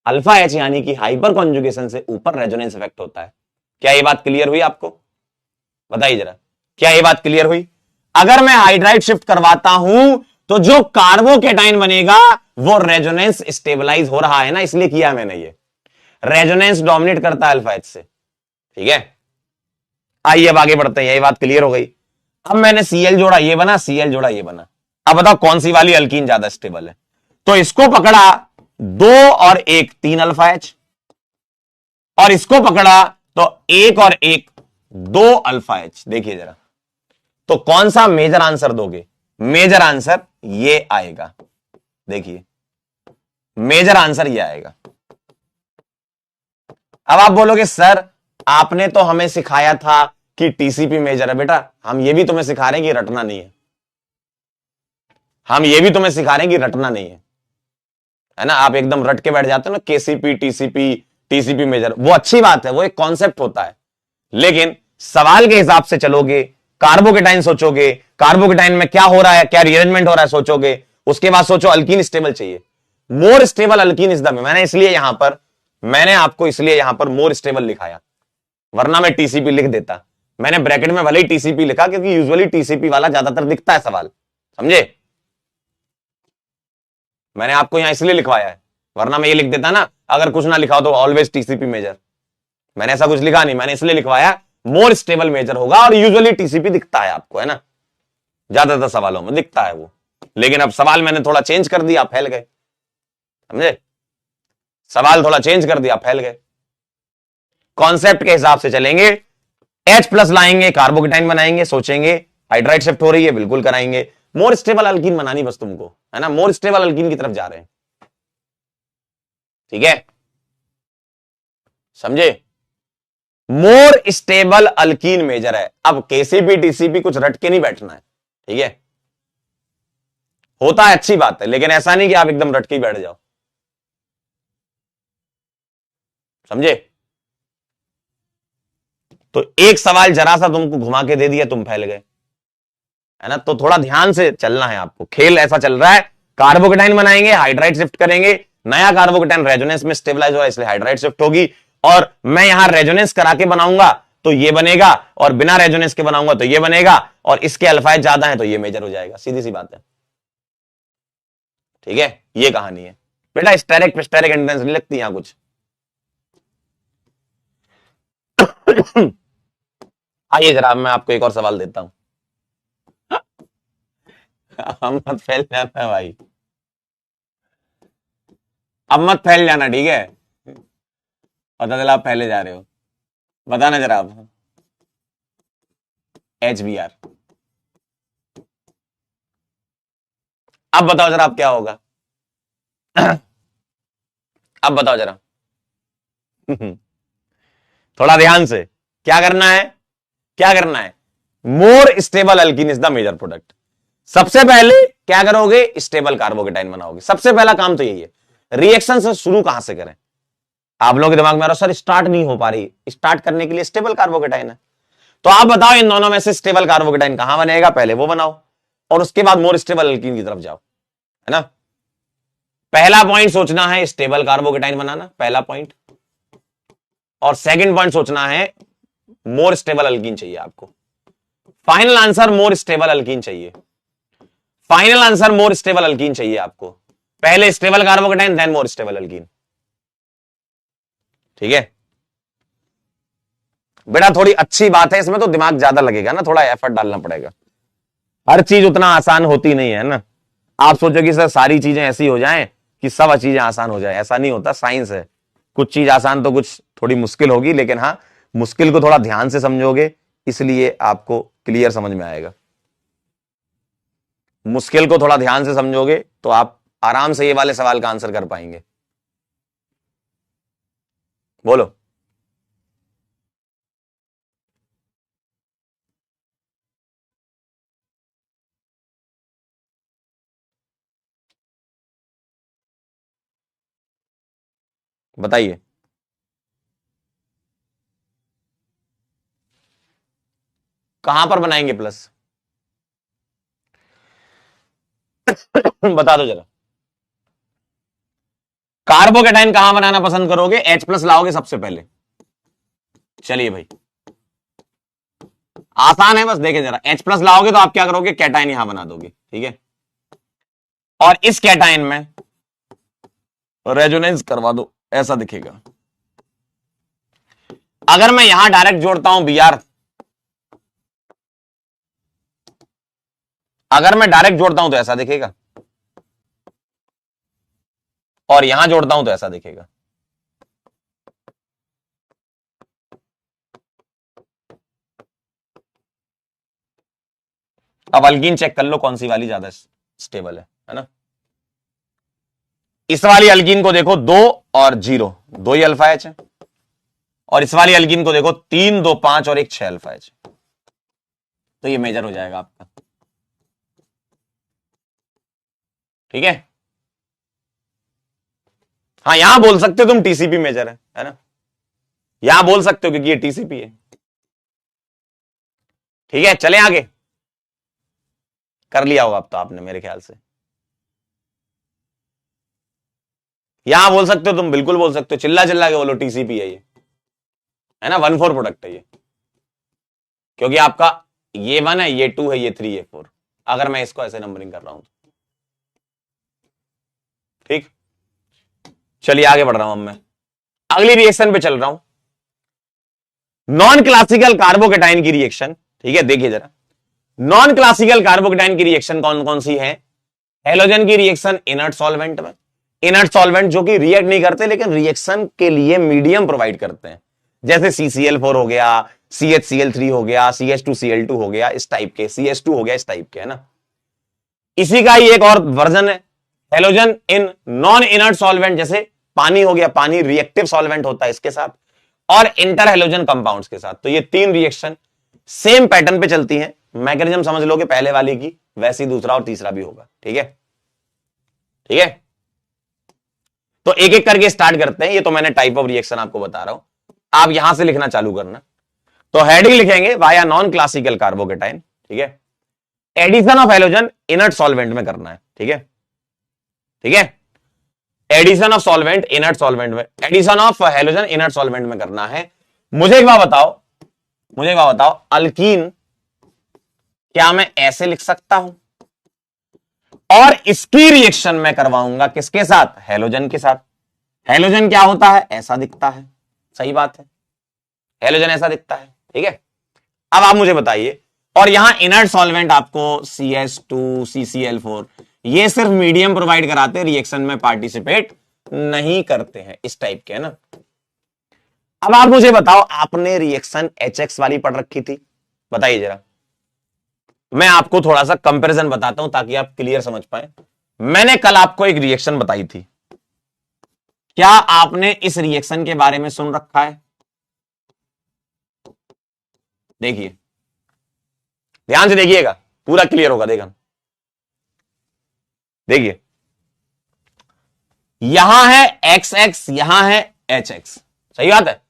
अल्फा एच यानी कि हाइपर कॉन्जुगेशन से ऊपर रेजोनेंस इफेक्ट होता है। क्या यह बात क्लियर हुई आपको? बताइए जरा, क्या यह बात क्लियर हुई? अगर मैं हाइड्राइड शिफ्ट करवाता हूं तो जो कार्बोकेटाइन बनेगा वो रेजोनेंस स्टेबलाइज हो रहा है ना, इसलिए किया मैंने ये। रेजोनेंस डोमिनेट करता है अल्फा एच से, ठीक है। आइए अब आगे बढ़ते हैं, यही बात क्लियर हो गई। अब मैंने सीएल जोड़ा, ये बना, सीएल जोड़ा, ये बना। अब बताओ कौन सी वाली अल्कीन ज्यादा स्टेबल है? तो इसको पकड़ा 2 और 1 3 अल्फा एच, और इसको पकड़ा तो 1 और 1 2 अल्फा एच। देखिए जरा, तो कौन सा मेजर आंसर दोगे? मेजर आंसर ये आएगा, देखिए मेजर आंसर ये आएगा। अब आप बोलोगे सर आपने तो हमें सिखाया था कि टीसीपी मेजर है। बेटा हम ये भी तुम्हें सिखा रहे हैं कि रटना नहीं है, हम ये भी तुम्हें सिखा रहे हैं कि रटना नहीं है ना। आप एकदम रट के बैठ जाते हो ना, केसीपी टीसीपी टीसीपी मेजर, वो अच्छी बात है, वो एक कॉन्सेप्ट होता है, लेकिन सवाल के हिसाब से चलोगे, कार्बोकेटाइन सोचोगे, कार्बोकेटाइन में क्या हो रहा है, क्या रिअरेंजमेंट हो रहा है सोचोगे, उसके बाद सोचो अल्कीन स्टेबल चाहिए। मोर स्टेबल अल्कीन इज द, मैंने आपको इसलिए यहां पर मोर स्टेबल लिखाया, वरना मैं टीसीपी लिख देता। मैंने ब्रैकेट में भले ही टीसीपी लिखा क्योंकि यूजुअली टीसीपी वाला ज्यादातर दिखता है सवाल, समझे? मैंने आपको यहां इसलिए लिखवाया है, वरना मैं ये लिख देता ना, अगर कुछ ना लिखा हो तो ऑलवेज टीसीपी मेजर। मैंने ऐसा कुछ लिखा नहीं, मैंने इसलिए लिखवाया मोर स्टेबल मेजर होगा, और यूजुअली टीसीपी दिखता है आपको, है ना, ज्यादातर सवालों में दिखता है वो। लेकिन अब सवाल मैंने थोड़ा चेंज कर दिया, फैल गए, समझे? सवाल थोड़ा चेंज कर दिया, फैल गए। कॉन्सेप्ट के हिसाब से चलेंगे, H प्लस लाएंगे, कार्बोकेटाइन बनाएंगे, सोचेंगे हाइड्राइड शिफ्ट हो रही है, बिल्कुल कराएंगे। मोर स्टेबल अल्कीन बनानी बस तुमको, है ना, मोर स्टेबल अल्कीन की तरफ जा रहे हैं, ठीक है, समझे? मोर स्टेबल अल्कीन मेजर है। अब केसीपी टीसीपी कुछ रट के नहीं बैठना है, ठीक है, होता है अच्छी बात है, लेकिन ऐसा नहीं कि आप एकदम रट के ही बैठ जाओ, समझे? तो एक सवाल जरा सा तुमको घुमा के दे दिया, तुम फैल गए। है ना। तो थोड़ा ध्यान से चलना है आपको, खेल ऐसा चल रहा है, कार्बोकेटाइन बनाएंगे, हाइड्राइड शिफ्ट करेंगे, नया कार्बोकेटाइन रेजोनेंस में स्टेबलाइज हो रहा है इसलिए हाइड्राइड शिफ्ट होगी, और मैं यहां रेजोनेंस करा के बनाऊंगा तो ये बनेगा, और बिना रेजोनेंस के बनाऊंगा तो ये बनेगा, और इसके अल्फाइड ज्यादा है तो ये मेजर हो जाएगा, सीधी सी बात है। ठीक है, ये कहानी है बेटा। स्टेरिक पिस्टेरिक एंट्रेंस नहीं लगती यहां कुछ। आइए जरा मैं आपको एक और सवाल देता हूं। अब मत फैल जाना भाई, अब मत फैल जाना, ठीक है। पता चला आप पहले जा रहे हो। बताना जरा आप। HBr। अब बताओ जरा आप क्या होगा। अब बताओ जरा। थोड़ा ध्यान से, क्या करना है, क्या करना है। More stable alkene is the major product. सबसे पहले क्या करोगे, स्टेबल कार्बोकेटाइन बनाओगे। सबसे पहला काम तो यही है। रिएक्शन से शुरू कहां से करें। आप लोगों के दिमाग में आ रहा सर स्टार्ट नहीं हो पा रही, स्टार्ट करने के लिए स्टेबल कार्बोकेटाइन है। तो आप बताओ इन दोनों में से स्टेबल कार्बोकेटाइन कहां बनेगा, पहले वो बनाओ और उसके बाद मोर स्टेबल अल्कीन की तरफ जाओ, है ना। पहला पॉइंट सोचना है स्टेबल कार्बोकेटाइन बनाना, पहला पॉइंट। और सेकंड पॉइंट सोचना है मोर स्टेबल अल्कीन चाहिए आपको। Final answer more stable alkene चाहिए। Final answer more stable alkene चाहिए आपको। पहले stable carbocation then more stable alkene. ठीक है बेटा, थोड़ी अच्छी बात है, इसमें तो दिमाग ज्यादा लगेगा ना, थोड़ा एफर्ट डालना पड़ेगा। हर चीज उतना आसान होती नहीं है ना। आप सोचो कि सर सारी चीजें ऐसी हो जाएं कि सब चीजें आसान हो जाए, ऐसा नहीं होता। साइंस है, कुछ चीज आसान तो कुछ थोड़ी मुश्किल होगी, लेकिन हाँ मुश्किल को थोड़ा ध्यान से समझोगे इसलिए आपको क्लियर समझ में आएगा। मुश्किल को थोड़ा ध्यान से समझोगे तो आप आराम से ये वाले सवाल का आंसर कर पाएंगे। बोलो। बताइए। कहां पर बनाएंगे प्लस। बता दो जरा। कार्बोकेटाइन कहां बनाना पसंद करोगे, H+ लाओगे सबसे पहले। चलिए भाई आसान है, बस देखे जरा। H+ लाओगे तो आप क्या करोगे, कैटाइन यहां बना दोगे, ठीक है। और इस कैटाइन में रेजोनेंस करवा दो, ऐसा दिखेगा। अगर मैं यहां डायरेक्ट जोड़ता हूं Br, अगर मैं डायरेक्ट जोड़ता हूं तो ऐसा दिखेगा, और यहां जोड़ता हूं तो ऐसा दिखेगा। अब अल्कीन चेक कर लो कौन सी वाली ज्यादा स्टेबल है ना। इस वाली अल्कीन को देखो 2 और 0, 2 ही अल्फा एच है। और इस वाली अल्कीन को देखो 3, 2, 5 और 1, 6 अल्फा एच। तो ये मेजर हो जाएगा आपका, ठीक है। हाँ यहां बोल सकते हो तुम टीसीपी मेजर है ना, यहां बोल सकते हो क्योंकि ये टीसीपी है। ठीक है चले आगे। कर लिया होगा अब तो आपने मेरे ख्याल से। यहां बोल सकते हो तुम, बिल्कुल बोल सकते हो, चिल्ला चिल्ला के बोलो टीसीपी है ना। 1,4 प्रोडक्ट है ये, क्योंकि आपका ये 1 है, ये 2 है, ये 3, ये 4, अगर मैं इसको ऐसे नंबरिंग कर रहा हूं। ठीक चलिए आगे बढ़ रहा हूं। अब मैं अगली रिएक्शन पे चल रहा हूं, नॉन क्लासिकल कार्बोकेटाइन की रिएक्शन। ठीक है देखिए जरा, नॉन क्लासिकल कार्बोकेटाइन की रिएक्शन कौन कौन सी है। हेलोजन की रिएक्शन इनर्ट सॉल्वेंट में, इनर्ट सॉल्वेंट जो कि रिएक्ट नहीं करते लेकिन रिएक्शन के लिए मीडियम प्रोवाइड करते हैं, जैसे CCl4 हो गया, CHCl3 हो गया, CH2Cl2 हो गया, इस टाइप के, CH2 हो गया, इस टाइप के, है ना। इसी का ही एक और वर्जन है halogen in non inert solvent, जैसे पानी हो गया, पानी रिएक्टिव सॉल्वेंट होता है इसके साथ, और इंटर हेलोजन कंपाउंड्स के साथ। तो ये 3 रिएक्शन सेम पैटर्न पे चलती हैं। मैकेनिज्म समझ लोगे पहले वाले की, वैसे ही दूसरा और तीसरा भी होगा, ठीक है। ठीक है तो एक एक करके स्टार्ट करते हैं। ये तो मैंने टाइप ऑफ रिएक्शन आपको बता रहा हूं, आप यहां से लिखना चालू करना। तो हेडिंग लिखेंगे वाया नॉन क्लासिकल कार्बोकेटाइन, ठीक है। Addition of halogen inert solvent में करना है, ठीक है, ठीक है, addition of solvent inert solvent में, addition of halogen inert solvent में करना है। मुझे एक बात बताओ, अल्कीन क्या मैं ऐसे लिख सकता हूं? और इसकी रिएक्शन मैं करवाऊंगा किसके साथ? हैलोजन के साथ। हैलोजन क्या होता है? ऐसा दिखता है, सही बात है, हैलोजन ऐसा दिखता है, ठीक है। अब आप मुझे बताइए, और यहां इनर्ट सॉल्वेंट आपको CS2 CCl4 ये सिर्फ मीडियम प्रोवाइड कराते हैं, रिएक्शन में पार्टिसिपेट नहीं करते हैं, इस टाइप के, है ना। अब आप मुझे बताओ, आपने रिएक्शन HX वाली पढ़ रखी थी, बताइए जरा। मैं आपको थोड़ा सा कंपैरिजन बताता हूं ताकि आप क्लियर समझ पाए। मैंने कल आपको एक रिएक्शन बताई थी, क्या आपने इस रिएक्शन के बारे में सुन रखा है? देखिए, ध्यान से देखिएगा, पूरा क्लियर होगा, देखा, देखिए, यहां है XX, यहां है HX, सही बात है,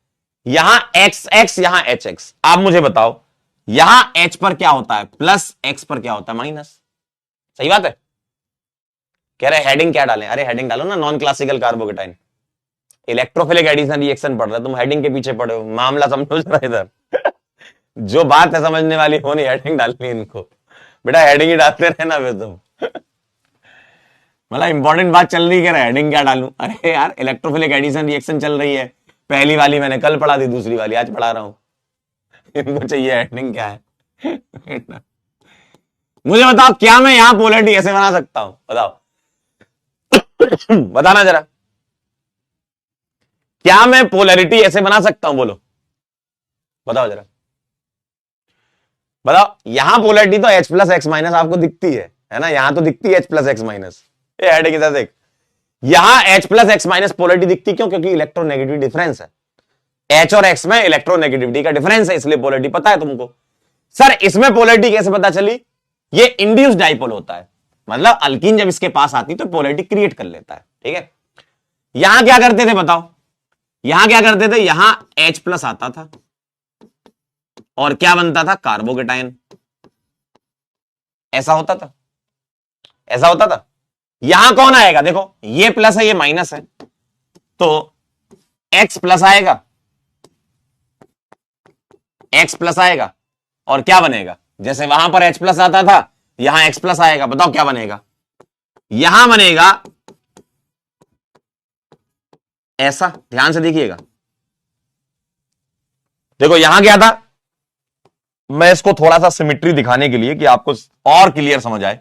यहां XX, यहां HX। आप मुझे बताओ, यहां H पर क्या होता है प्लस, X पर क्या होता है माइनस, सही बात है। कह रहे हेडिंग क्या डालें? अरे हेडिंग डालो ना, non classical carbocation, electrophilic addition reaction पढ़ रहे, तुम हेडिंग के पीछे पढ़े हो, मामला समझो जरा इधर। जो बात है समझने वाली हो नहीं, हेडिंग डालनी इनको, बेटा हेडिंग ही डालते रहना फिर तुम। मतलब इंपॉर्टेंट बात चल रही है, हेडिंग क्या डालूं? अरे यार, इलेक्ट्रोफिलिक एडिशन रिएक्शन चल रही है, पहली वाली मैंने कल पढ़ा थी, दूसरी वाली आज पढ़ा रहा हूं, इनको चाहिए हेडिंग क्या है। मुझे बताओ, क्या मैं यहां पोलैरिटी ऐसे बना सकता हूं? बताओ, बताना जरा, क्या मैं पोलैरिटी ऐसे बना सकता हूं? बोलो, बताओ जरा, बताओ। यहां पोलैरिटी तो H प्लस एक्स माइनस आपको दिखती है ना, यहां तो दिखती है H प्लस एक्स माइनस, ये हेड के साथ देख, यहां H plus x minus polarity दिखती, क्यों? क्योंकि इलेक्ट्रोनेगेटिव डिफरेंस है, H और X में इलेक्ट्रोनेगेटिविटी का डिफरेंस है, इसलिए पोलैरिटी पता है तुमको। सर इसमें पोलैरिटी कैसे पता चली? ये इंड्यूस डाइपोल होता है, मतलब अल्कीन जब इसके पास आती तो पोलैरिटी क्रिएट कर लेता है, ठीक है। यहां क्या करते थे बताओ, यहां क्या करते थे? यहां H प्लस आता था और क्या बनता था? कार्बोकेटाइन, ऐसा होता था, ऐसा होता था। यहां कौन आएगा? देखो ये प्लस है, ये माइनस है, तो X प्लस आएगा, X प्लस आएगा, और क्या बनेगा? जैसे वहां पर H प्लस आता था, यहां X प्लस आएगा, बताओ क्या बनेगा? यहां बनेगा ऐसा, ध्यान से देखिएगा, देखो यहां क्या था, मैं इसको थोड़ा सा सिमिट्री दिखाने के लिए कि आपको और क्लियर समझ आए,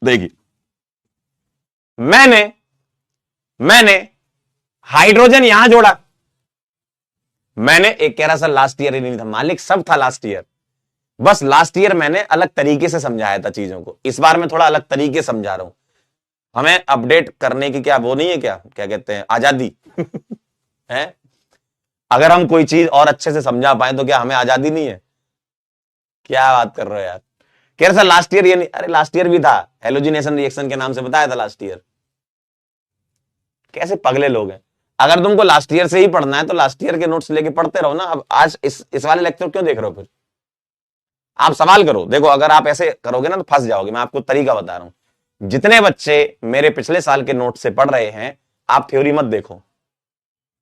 देखिए, मैंने हाइड्रोजन यहां जोड़ा, मैंने एक कह रहा सर लास्ट ईयर ही नहीं था, मालिक सब था लास्ट ईयर, बस लास्ट ईयर मैंने अलग तरीके से समझाया था चीजों को, इस बार मैं थोड़ा अलग तरीके से समझा रहा हूं। हमें अपडेट करने की क्या वो नहीं है, क्या क्या कहते हैं, आजादी है। अगर हम कोई चीज और अच्छे से समझा पाए तो क्या हमें आजादी नहीं है? क्या बात कर रहे हो यार, कह रहे सर लास्ट ईयर ये नहीं, अरे लास्ट ईयर भी था, हेलोजिनेशन रिएक्शन के नाम से बताया था लास्ट ईयर। कैसे पगले लोग हैं, अगर तुमको लास्ट ईयर से ही पढ़ना है तो लास्ट ईयर के नोट्स लेके पढ़ते रहो ना। अब आज इस वाले लेक्चर क्यों देख रहे हो? फिर आप सवाल करो, देखो अगर आप ऐसे करोगे ना तो फंस जाओगे, मैं आपको तरीका बता रहा हूं। जितने बच्चे मेरे पिछले साल के नोट से पढ़ रहे हैं, आप थ्योरी मत देखो,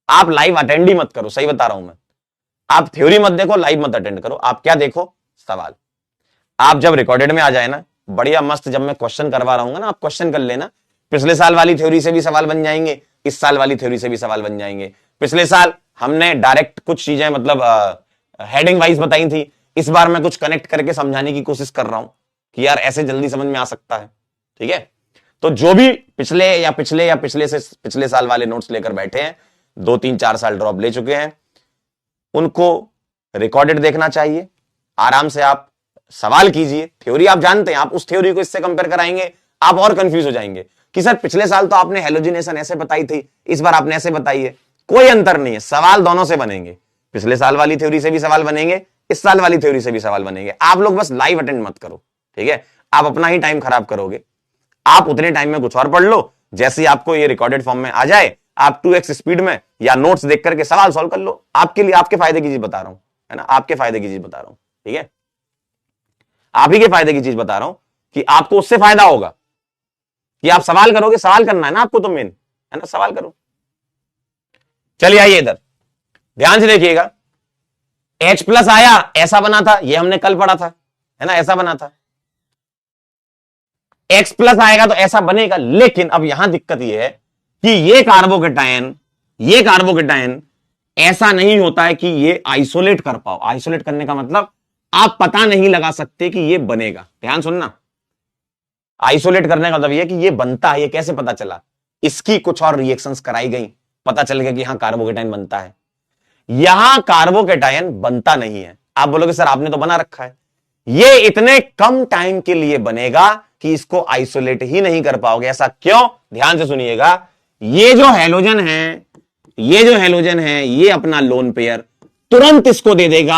आप लाइव अटेंड ही मत करो, सही बता रहा हूं मैं, आप थ्योरी मत देखो, लाइव मत अटेंड करो, आप क्या देखो? सवाल। आप जब रिकॉर्डेड में आ जाए ना, बढ़िया मस्त, जब मैं क्वेश्चन करवा रहा हूँ ना, आप क्वेश्चन कर लेना, पिछले साल वाली थ्योरी से भी सवाल बन जाएंगे, इस साल वाली थ्योरी से भी सवाल बन जाएंगे। पिछले साल हमने डायरेक्ट कुछ चीजें मतलब हेडिंग वाइज बताई थी, इस बार मैं कुछ कनेक्ट करके समझाने की कोशिश कर रहा हूं कि यार ऐसे जल्दी समझ में आ सकता है, ठीक है। तो जो भी पिछले से पिछले साल वाले नोट्स लेकर बैठे हैं, 2-3-4 साल ड्रॉप ले चुके हैं, उनको रिकॉर्डेड देखना चाहिए, आराम से आप सवाल कीजिए। थ्योरी आप जानते हैं, आप उस थ्योरी को इससे कंपेयर कराएंगे, आप और कंफ्यूज हो जाएंगे कि सर पिछले साल तो आपने हेलोजिनेशन ऐसे बताई थी, इस बार आपने ऐसे बताई है। कोई अंतर नहीं है, सवाल दोनों से बनेंगे, पिछले साल वाली थ्योरी से भी सवाल बनेंगे, इस साल वाली थ्योरी से भी सवाल बनेंगे। आप लोग बस लाइव अटेंड मत करो, ठीक है, आप अपना ही टाइम खराब करोगे। आप उतने टाइम में कुछ और पढ़ लो, जैसे आपको ये रिकॉर्डेड फॉर्म में आ जाए, आप 2x स्पीड में या नोट्स देख करके सवाल सॉल्व कर लो। आपके लिए, आपके फायदे की चीज बता रहा हूं, है ना, आपके फायदे की चीज बता रहा हूं, ठीक है। आप ही के फायदे की चीज बता रहा हूं कि आपको उससे फायदा होगा कि आप सवाल करोगे, सवाल करना है ना आपको, तो मेन है ना, सवाल करो। चलिए आइए इधर ध्यान से देखिएगा, H प्लस आया ऐसा बना था, ये हमने कल पढ़ा था, है ना, ऐसा बना था। X प्लस आएगा तो ऐसा बनेगा, लेकिन अब यहां दिक्कत यह है कि ये कार्बोकेटायन ऐसा नहीं होता है कि ये आइसोलेट कर पाओ। आइसोलेट करने का मतलब आप पता नहीं लगा सकते कि ये बनेगा। ध्यान सुनना, आइसोलेट करने का मतलब ये कि ये बनता है, ये कैसे पता चला, इसकी कुछ और रिएक्शंस कराई गई, पता चल गया कि हां कार्बोकेटायन बनता है। यहां कार्बोकेटायन बनता नहीं है। आप बोलोगे सर आपने तो बना रखा है, ये इतने कम टाइम के लिए बनेगा कि इसको आइसोलेट ही नहीं कर पाओगे। ऐसा क्यों? ध्यान से सुनिएगा, ये जो हैलोजन है ये अपना लोन पेयर तुरंत इसको दे देगा,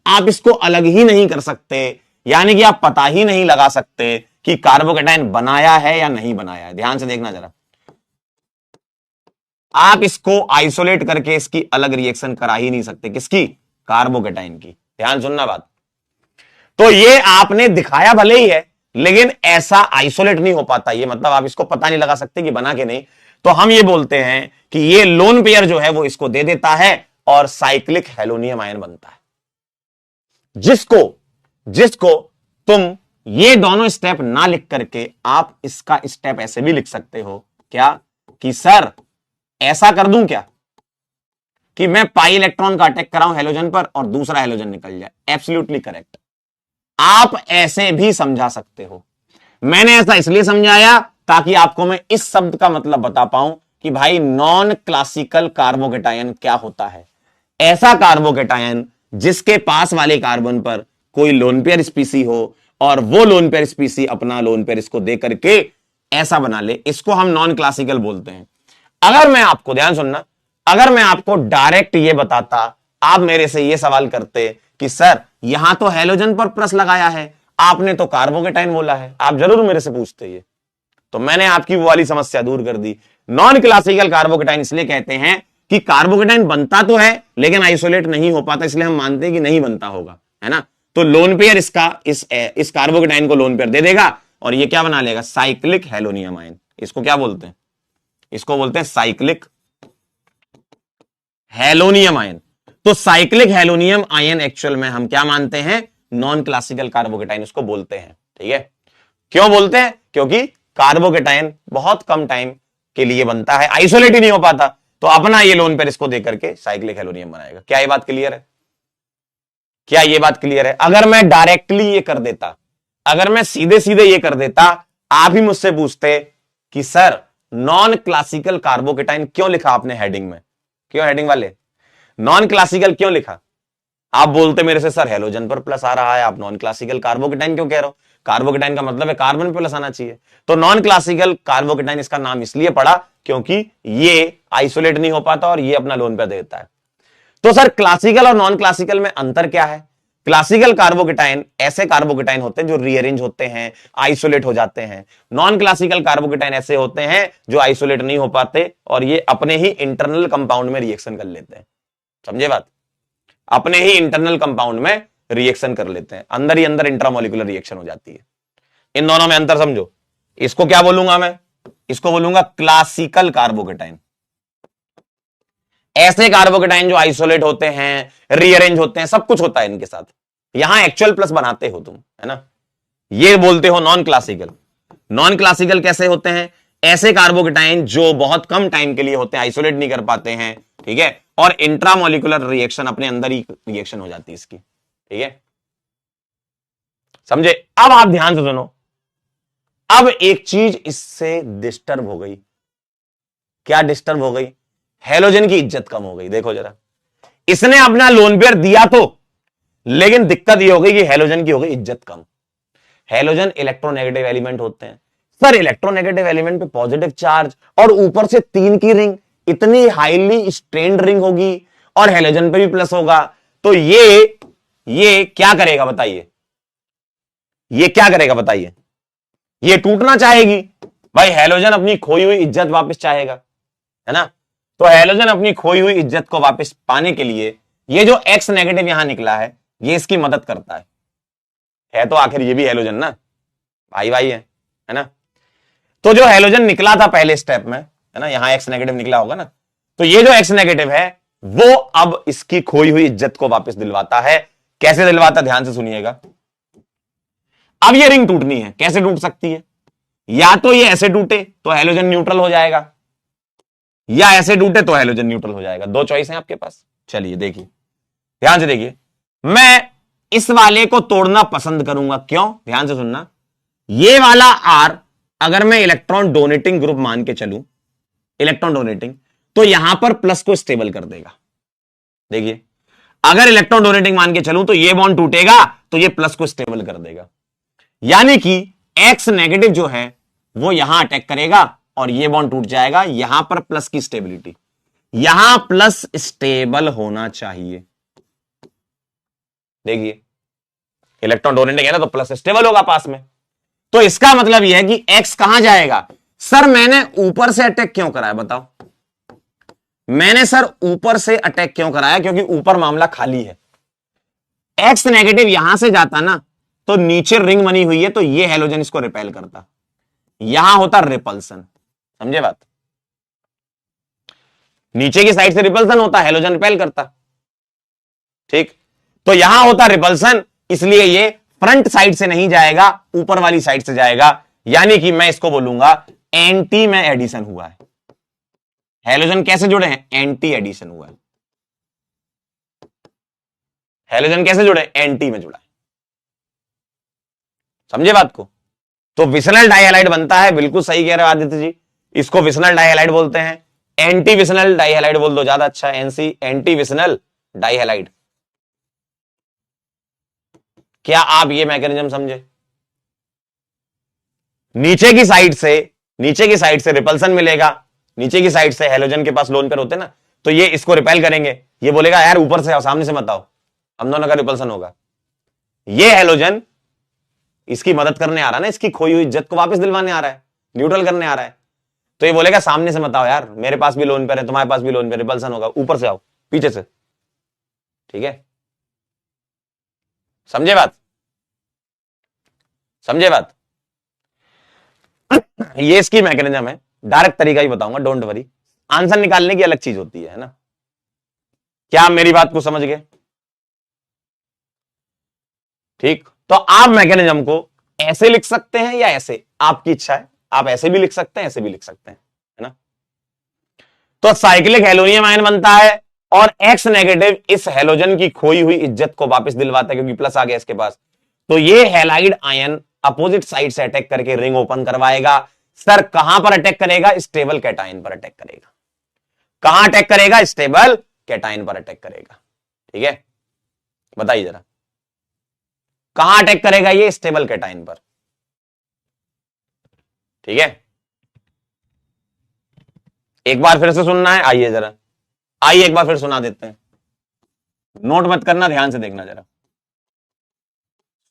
आप इसको अलग ही नहीं कर सकते, यानी कि आप पता ही नहीं लगा सकते कि कार्बोकेटायन बनाया है या नहीं बनाया है। ध्यान से देखना जरा, आप इसको आइसोलेट करके इसकी अलग रिएक्शन करा ही नहीं सकते, किसकी? कार्बोकेटायन की। ध्यान सुनना बात, तो ये आपने दिखाया भले ही है, लेकिन ऐसा आइसोलेट नहीं हो पाता, ये मतलब आप इसको पता नहीं लगा सकते कि बना के नहीं। तो हम ये बोलते हैं कि ये लोन पेयर जो है वो इसको दे देता है और साइक्लिक हेलोनियम आयन बनता है, जिसको तुम ये दोनों स्टेप ना लिख करके आप इसका स्टेप ऐसे भी लिख सकते हो, क्या कि सर ऐसा कर दूं क्या कि मैं पाई इलेक्ट्रॉन का अटैक कराऊं हेलोजन पर और दूसरा हेलोजन निकल जाए। एब्सोल्युटली करेक्ट, आप ऐसे भी समझा सकते हो। मैंने ऐसा इसलिए समझाया ताकि आपको मैं इस शब्द का मतलब बता पाऊं कि भाई नॉन क्लासिकल कार्बोकेटायन क्या होता है। ऐसा कार्बोकेटायन जिसके पास वाले कार्बन पर कोई लोन पेयर स्पीसी हो और वो लोन पेयर स्पीसी अपना लोन पेयर इसको दे करके ऐसा बना ले, इसको हम नॉन क्लासिकल बोलते हैं। अगर मैं आपको, ध्यान सुनना, अगर मैं आपको डायरेक्ट ये बताता, आप मेरे से ये सवाल करते कि सर यहां तो हेलोजन पर प्लस लगाया है, आपने तो कार्बोकेटायन बोला है, आप जरूर मेरे से पूछते ये, तो मैंने आपकी वो वाली समस्या दूर कर दी। नॉन क्लासिकल कार्बोकेटायन इसलिए कहते हैं कि कार्बोकेटायन बनता तो है लेकिन आइसोलेट नहीं हो पाता, इसलिए हम मानते हैं कि नहीं बनता होगा, है ना। तो लोन पेयर इसका इस कार्बोकेटायन को लोन पेयर दे देगा और ये क्या बना लेगा? Cyclic halonium ion. इसको क्या बोलते हैं? इसको बोलते हैं साइक्लिक हेलोनियम आयन। तो साइक्लिक हेलोनियम आयन एक्चुअल में हम क्या मानते हैं? नॉन क्लासिकल कार्बोकेटायन इसको बोलते हैं। ठीक है, क्यों बोलते हैं? क्योंकि कार्बोकेटायन बहुत कम टाइम के लिए बनता है, आइसोलेट ही नहीं हो पाता, तो अपना ये लोन पेयर इसको देकर के साइक्लिक हेलोनियम बनाएगा। क्या ये बात क्लियर है? क्या ये बात क्लियर है? अगर मैं डायरेक्टली ये कर देता, अगर मैं सीधे सीधे ये कर देता, आप ही मुझसे पूछते कि सर नॉन क्लासिकल कार्बोकेटायन क्यों लिखा आपने हेडिंग में? क्यों हेडिंग वाले नॉन क्लासिकल क्यों लिखा? आप बोलते मेरे से सर हेलोजन पर प्लस आ रहा है, आप नॉन क्लासिकल कार्बोकेटायन क्यों कह रहे हो? कार्बोकेटायन का मतलब है कार्बन प्लस आना चाहिए। तो नॉन क्लासिकल कार्बोकेटायन इसका नाम इसलिए पड़ा क्योंकि ये आइसोलेट नहीं हो पाता और ये अपना लोन पेयर देता है। तो सर क्लासिकल और नॉन क्लासिकल में अंतर क्या है? क्लासिकल कार्बोकेटायन ऐसे कार्बोकेटायन होते हैं जो रीअरेंज होते हैं, आइसोलेट हो जाते हैं। नॉन क्लासिकल कार्बोकेटायन ऐसे होते हैं जो आइसोलेट नहीं हो पाते और ये अपने ही इंटरनल कंपाउंड में रिएक्शन कर लेते हैं। समझे बात? अपने ही इंटरनल कंपाउंड में रिएक्शन कर लेते हैं, अंदर ही अंदर इंट्रामोलिकुलर रिएक्शन हो जाती है। इन दोनों में अंतर समझो। इसको क्या बोलूंगा मैं? इसको बोलूंगा क्लासिकल कार्बोकेटायन। ऐसे कार्बोकेटायन जो आइसोलेट होते हैं, रीअरेंज होते हैं, सब कुछ होता है इनके साथ, यहां एक्चुअल प्लस बनाते हो तुम, है ना। ये बोलते हो नॉन क्लासिकल। नॉन क्लासिकल कैसे होते हैं? ऐसे कार्बोकेटायन जो बहुत कम टाइम के लिए होते हैं, आइसोलेट नहीं कर पाते हैं, ठीक है, और इंट्रामोलिकुलर रिएक्शन अपने अंदर ही रिएक्शन हो जाती है इसकी। ठीक है, समझे? अब आप ध्यान से सुनो, अब एक चीज इससे डिस्टर्ब हो गई। क्या डिस्टर्ब हो गई? हेलोजन की इज्जत कम हो गई। देखो जरा, इसने अपना लोन पेयर दिया तो, लेकिन दिक्कत यह हो गई कि हेलोजन की हो गई इज्जत कम। हेलोजन इलेक्ट्रोनेगेटिव एलिमेंट होते हैं सर, इलेक्ट्रोनेगेटिव एलिमेंट पे पॉजिटिव चार्ज और ऊपर से 3 की रिंग, इतनी हाईली स्ट्रेन्ड रिंग होगी और हेलोजन पे भी प्लस होगा, तो ये क्या करेगा बताइए? ये क्या करेगा बताइए? ये टूटना चाहेगी भाई, हेलोजन अपनी खोई हुई इज्जत वापस चाहेगा, है ना। तो हेलोजन अपनी खोई हुई इज्जत को वापस पाने के लिए ये जो X नेगेटिव यहां निकला है, ये इसकी मदद करता है। है तो आखिर ये भी हेलोजन ना, भाई भाई है ना। तो जो हेलोजन निकला था पहले स्टेप में, है ना, यहां एक्स नेगेटिव निकला होगा ना, तो ये जो एक्स नेगेटिव है वो अब इसकी खोई हुई इज्जत को वापस दिलवाता है। कैसे दिलवाता, ध्यान से सुनिएगा। अब ये रिंग टूटनी है, कैसे टूट सकती है? या तो ये ऐसे टूटे तो हेलोजन न्यूट्रल हो जाएगा, या ऐसे टूटे तो हेलोजन न्यूट्रल हो जाएगा। दो चॉइस है आपके पास। चलिए देखिए, ध्यान से देखिए, मैं इस वाले को तोड़ना पसंद करूंगा। क्यों? ध्यान से सुनना। ये वाला आर अगर मैं इलेक्ट्रॉन डोनेटिंग ग्रुप मान के चलूं, इलेक्ट्रॉन डोनेटिंग, तो यहां पर प्लस को स्टेबल कर देगा। देखिए, अगर इलेक्ट्रॉन डोनेटिंग मान के चलूं तो ये बॉन्ड टूटेगा तो ये प्लस को स्टेबल कर देगा, यानी कि एक्स नेगेटिव जो है वो यहां अटैक करेगा और ये बॉन्ड टूट जाएगा। यहां पर प्लस की स्टेबिलिटी, यहां प्लस स्टेबल होना चाहिए। देखिए, इलेक्ट्रॉन डोनेटिंग है ना, तो प्लस स्टेबल होगा पास में। तो इसका मतलब यह है कि एक्स कहां जाएगा? सर मैंने ऊपर से अटैक क्यों कराया, बताओ? मैंने सर ऊपर से अटैक क्यों कराया? क्योंकि ऊपर मामला खाली है। एक्स नेगेटिव यहां से जाता ना तो नीचे रिंग बनी हुई है, तो ये हेलोजन इसको रिपेल करता, यहां होता रिपल्सन। समझे बात? नीचे की साइड से रिपल्सन होता, हेलोजन रिपेल करता। ठीक, तो यहां होता रिपल्सन, इसलिए ये फ्रंट साइड से नहीं जाएगा, ऊपर वाली साइड से जाएगा। यानी कि मैं इसको बोलूंगा एंटी में एडिशन हुआ है। हेलोजन कैसे जुड़े हैं? एंटी एडिशन हुआ है। हेलोजन कैसे जुड़े? एंटी में जुड़ा है। समझे बात को? तो विसनल डाइहैलाइड बनता है। बिल्कुल सही कह रहे हो आदित्य जी, इसको विसनल डाइहैलाइड बोलते हैं। एंटी विसनल डाइहैलाइड बोल दो, ज्यादा अच्छा। एनसी, एंटी विसनल डाइहैलाइड। क्या आप ये मैकेनिज्म समझे? नीचे की साइड से रिपल्सन मिलेगा, नीचे की साइड से हेलोजन के पास लोन पेयर होते ना, तो ये इसको रिपेल करेंगे। ये बोलेगा यार ऊपर से आओ, सामने से मत आओ, हम दोनों का रिपल्सन होगा। ये हेलोजन इसकी मदद करने आ रहा है ना, इसकी खोई हुई इज्जत को वापस दिलवाने आ रहा है, न्यूट्रल करने आ रहा है। तो ये बोलेगा सामने से मत आओ यार, मेरे पास भी लोन पेयर है, तुम्हारे पास भी लोन पेयर, रिपल्सन होगा, ऊपर से आओ, पीछे से। ठीक है, समझे बात? समझे बात? ये इसकी मैकेनिज्म है। डायरेक्ट तरीका ही बताऊंगा, डोंट वरी। आंसर निकालने की अलग चीज होती है ना। क्या आप मेरी बात को समझ गए? ठीक, तो आप मैकेनिज्म को ऐसे लिख सकते हैं या ऐसे, आपकी इच्छा है। आप ऐसे भी लिख सकते हैं, ऐसे भी लिख सकते हैं, है ना। तो साइक्लिक हेलोनियम आयन बनता है और एक्स नेगेटिव इस हेलोजन की खोई हुई इज्जत को वापस दिलवाता है, क्योंकि प्लस आ गया इसके पास। तो ये हैलाइड आयन अपोजिट साइड से अटैक करके रिंग ओपन करवाएगा। सर कहां पर अटैक करेगा? स्टेबल कैटायन पर अटैक करेगा। कहां अटैक करेगा? स्टेबल कैटायन पर अटैक करेगा। ठीक है, बताइए जरा, कहां अटैक करेगा ये? स्टेबल कैटायन पर। ठीक है, एक बार फिर से सुनना है, आइए जरा, आइए एक बार फिर सुना देते हैं। नोट मत करना, ध्यान से देखना जरा।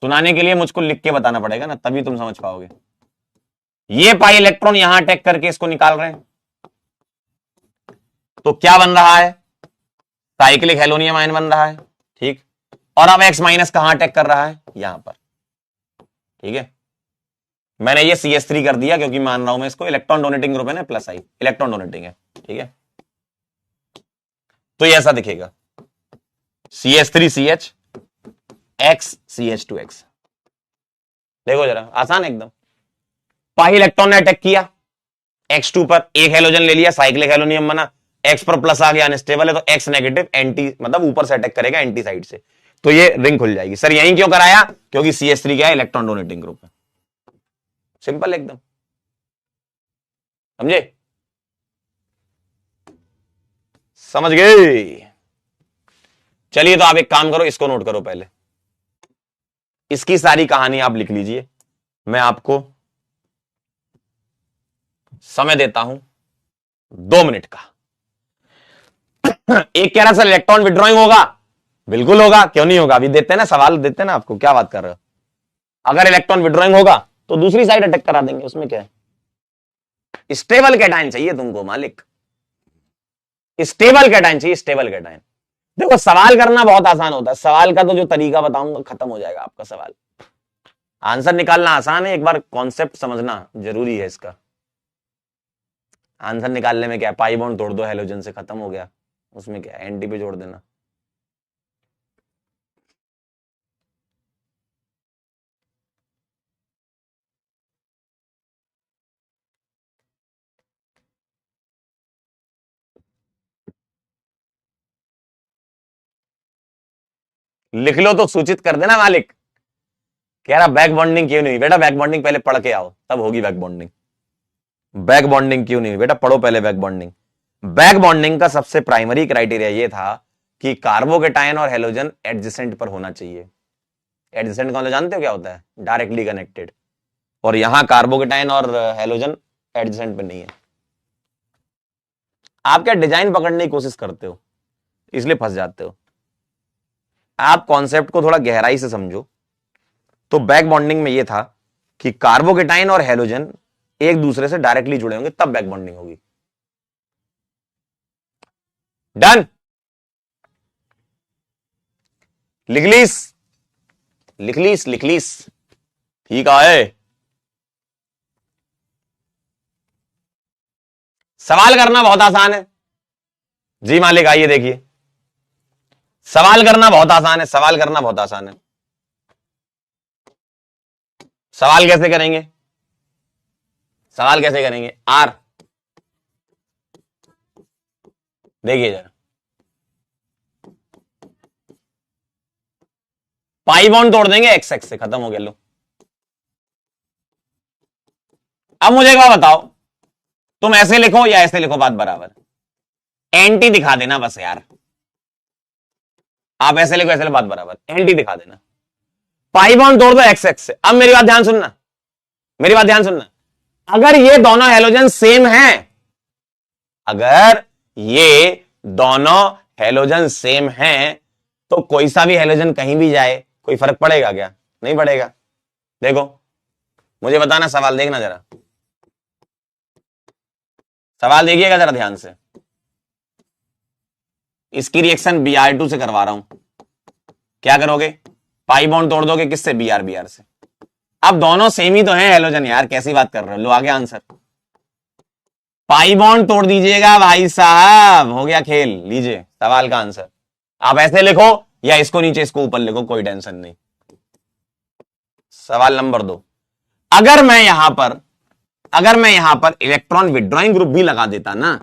सुनाने के लिए मुझको लिख के बताना पड़ेगा ना, तभी तुम समझ पाओगे। ये पाई इलेक्ट्रॉन यहां अटैक करके इसको निकाल रहे हैं, तो क्या बन रहा है? साइक्लिक हेलोनियम आयन बन रहा है। ठीक, और अब एक्स माइनस कहां अटैक कर रहा है? यहां पर। ठीक है, मैंने ये CH3 कर दिया क्योंकि मान रहा हूं मैं इसको इलेक्ट्रॉन डोनेटिंग ग्रुप है ना, प्लस आई इलेक्ट्रॉन डोनेटिंग है। ठीक है, तो ये ऐसा दिखेगा, CH3CH X CH2X। देखो जरा, आसान एकदम। पाई इलेक्ट्रॉन ने अटैक किया X2 पर, एक हेलोजन ले लिया, साइक्लिक हेलोनियम बना, X पर प्लस आ गया, अनस्टेबल है, तो X नेगेटिव एंटी, मतलब ऊपर से अटैक करेगा एंटी साइड से, तो ये रिंग खुल जाएगी। सर यहीं क्यों कराया? क्योंकि CH3 क्या है? इलेक्ट्रॉन डोनेटिंग ग्रुप है। सिंपल एकदम, समझे? समझ गए? चलिए, तो आप एक काम करो, इसको नोट करो पहले, इसकी सारी कहानी आप लिख लीजिए। मैं आपको समय देता हूं 2 मिनट का। एक कह रहा सर इलेक्ट्रॉन विड्रॉइंग होगा, बिल्कुल होगा, क्यों नहीं होगा? अभी देते हैं ना, सवाल देते हैं ना आपको, क्या बात कर रहे हो? अगर इलेक्ट्रॉन विड्रॉइंग होगा तो दूसरी साइड अटैक करा देंगे, उसमें क्या है? स्टेबल कैटायन चाहिए तुमको मालिक, स्टेबल कैटायन चाहिए, स्टेबल कैटायन। देखो सवाल करना बहुत आसान होता है, सवाल का तो जो तरीका बताऊंगा खत्म हो जाएगा आपका सवाल। आंसर निकालना आसान है, एक बार कॉन्सेप्ट समझना जरूरी है इसका। आंसर निकालने में क्या है, पाई बॉन्ड तोड़ दो हेलोजन से, खत्म हो गया। उसमें क्या है, एंटी पे जोड़ देना। लिख लो तो सूचित कर देना मालिक। कह रहा बैक बॉन्डिंग क्यों नहीं, बेटा बैक बॉन्डिंग पहले पढ़ के आओ तब होगी बैक बॉन्डिंग। बैक बॉन्डिंग क्यों नहीं बेटा, पढ़ो पहले बैक बॉन्डिंग। बैक बॉन्डिंग का सबसे प्राइमरी क्राइटेरिया यह था कि कार्बोकेटायन और हेलोजन एडजेसेंट पर होना चाहिए। एडजेसेंट का मतलब जानते हो क्या होता है, डायरेक्टली कनेक्टेड। और यहां कार्बोकेटायन और हेलोजन एडजेसेंट पर नहीं है। आप क्या डिजाइन पकड़ने की कोशिश करते हो, इसलिए फंस जाते हो। आप कॉन्सेप्ट को थोड़ा गहराई से समझो। तो बैक बॉन्डिंग में यह था कि कार्बोकेटाइन और हेलोजन एक दूसरे से डायरेक्टली जुड़े होंगे तब बैक बॉन्डिंग होगी। डन। लिखलीस लिखलीस लिखलीस, ठीक है। सवाल करना बहुत आसान है जी मालिक, आइए देखिए। सवाल करना बहुत आसान है, सवाल करना बहुत आसान है। सवाल कैसे करेंगे, सवाल कैसे करेंगे, आर देखिए जरा, पाई बॉन्ड तोड़ देंगे एक्स एक्स से, खत्म हो गया। लो अब मुझे एक बात बताओ, तुम ऐसे लिखो या ऐसे लिखो बात बराबर, एंटी दिखा देना बस यार। आप ऐसे लिखो ऐसे लिखो बात बराबर, एंटी दिखा देना। पाई बॉन्ड तोड़ दो एक्स एक्स से। अब मेरी बात ध्यान सुनना, मेरी बात ध्यान सुनना। अगर ये दोनों हेलोजन सेम हैं, अगर ये दोनों हेलोजन सेम हैं, तो कोई सा भी हेलोजन कहीं भी जाए कोई फर्क पड़ेगा क्या, नहीं पड़ेगा। देखो मुझे बताना, सवाल देखना जरा, सवाल देखिएगा जरा ध्यान से। इसकी रिएक्शन Br2 से करवा रहा हूं। क्या करोगे, पाई बॉन्ड तोड़ दोगे किससे, Br से। अब दोनों सेम ही तो हैं हेलोजन यार, कैसी बात कर रहे हो। लो आगे आंसर, पाई बॉन्ड तोड़ दीजिएगा भाई साहब, हो गया खेल। लीजिए सवाल का आंसर। आप ऐसे लिखो या इसको नीचे इसको ऊपर लिखो, कोई टेंशन नहीं। सवाल नंबर 2, अगर मैं यहां पर इलेक्ट्रॉन विड्रॉइंग ग्रुप भी लगा देता ना,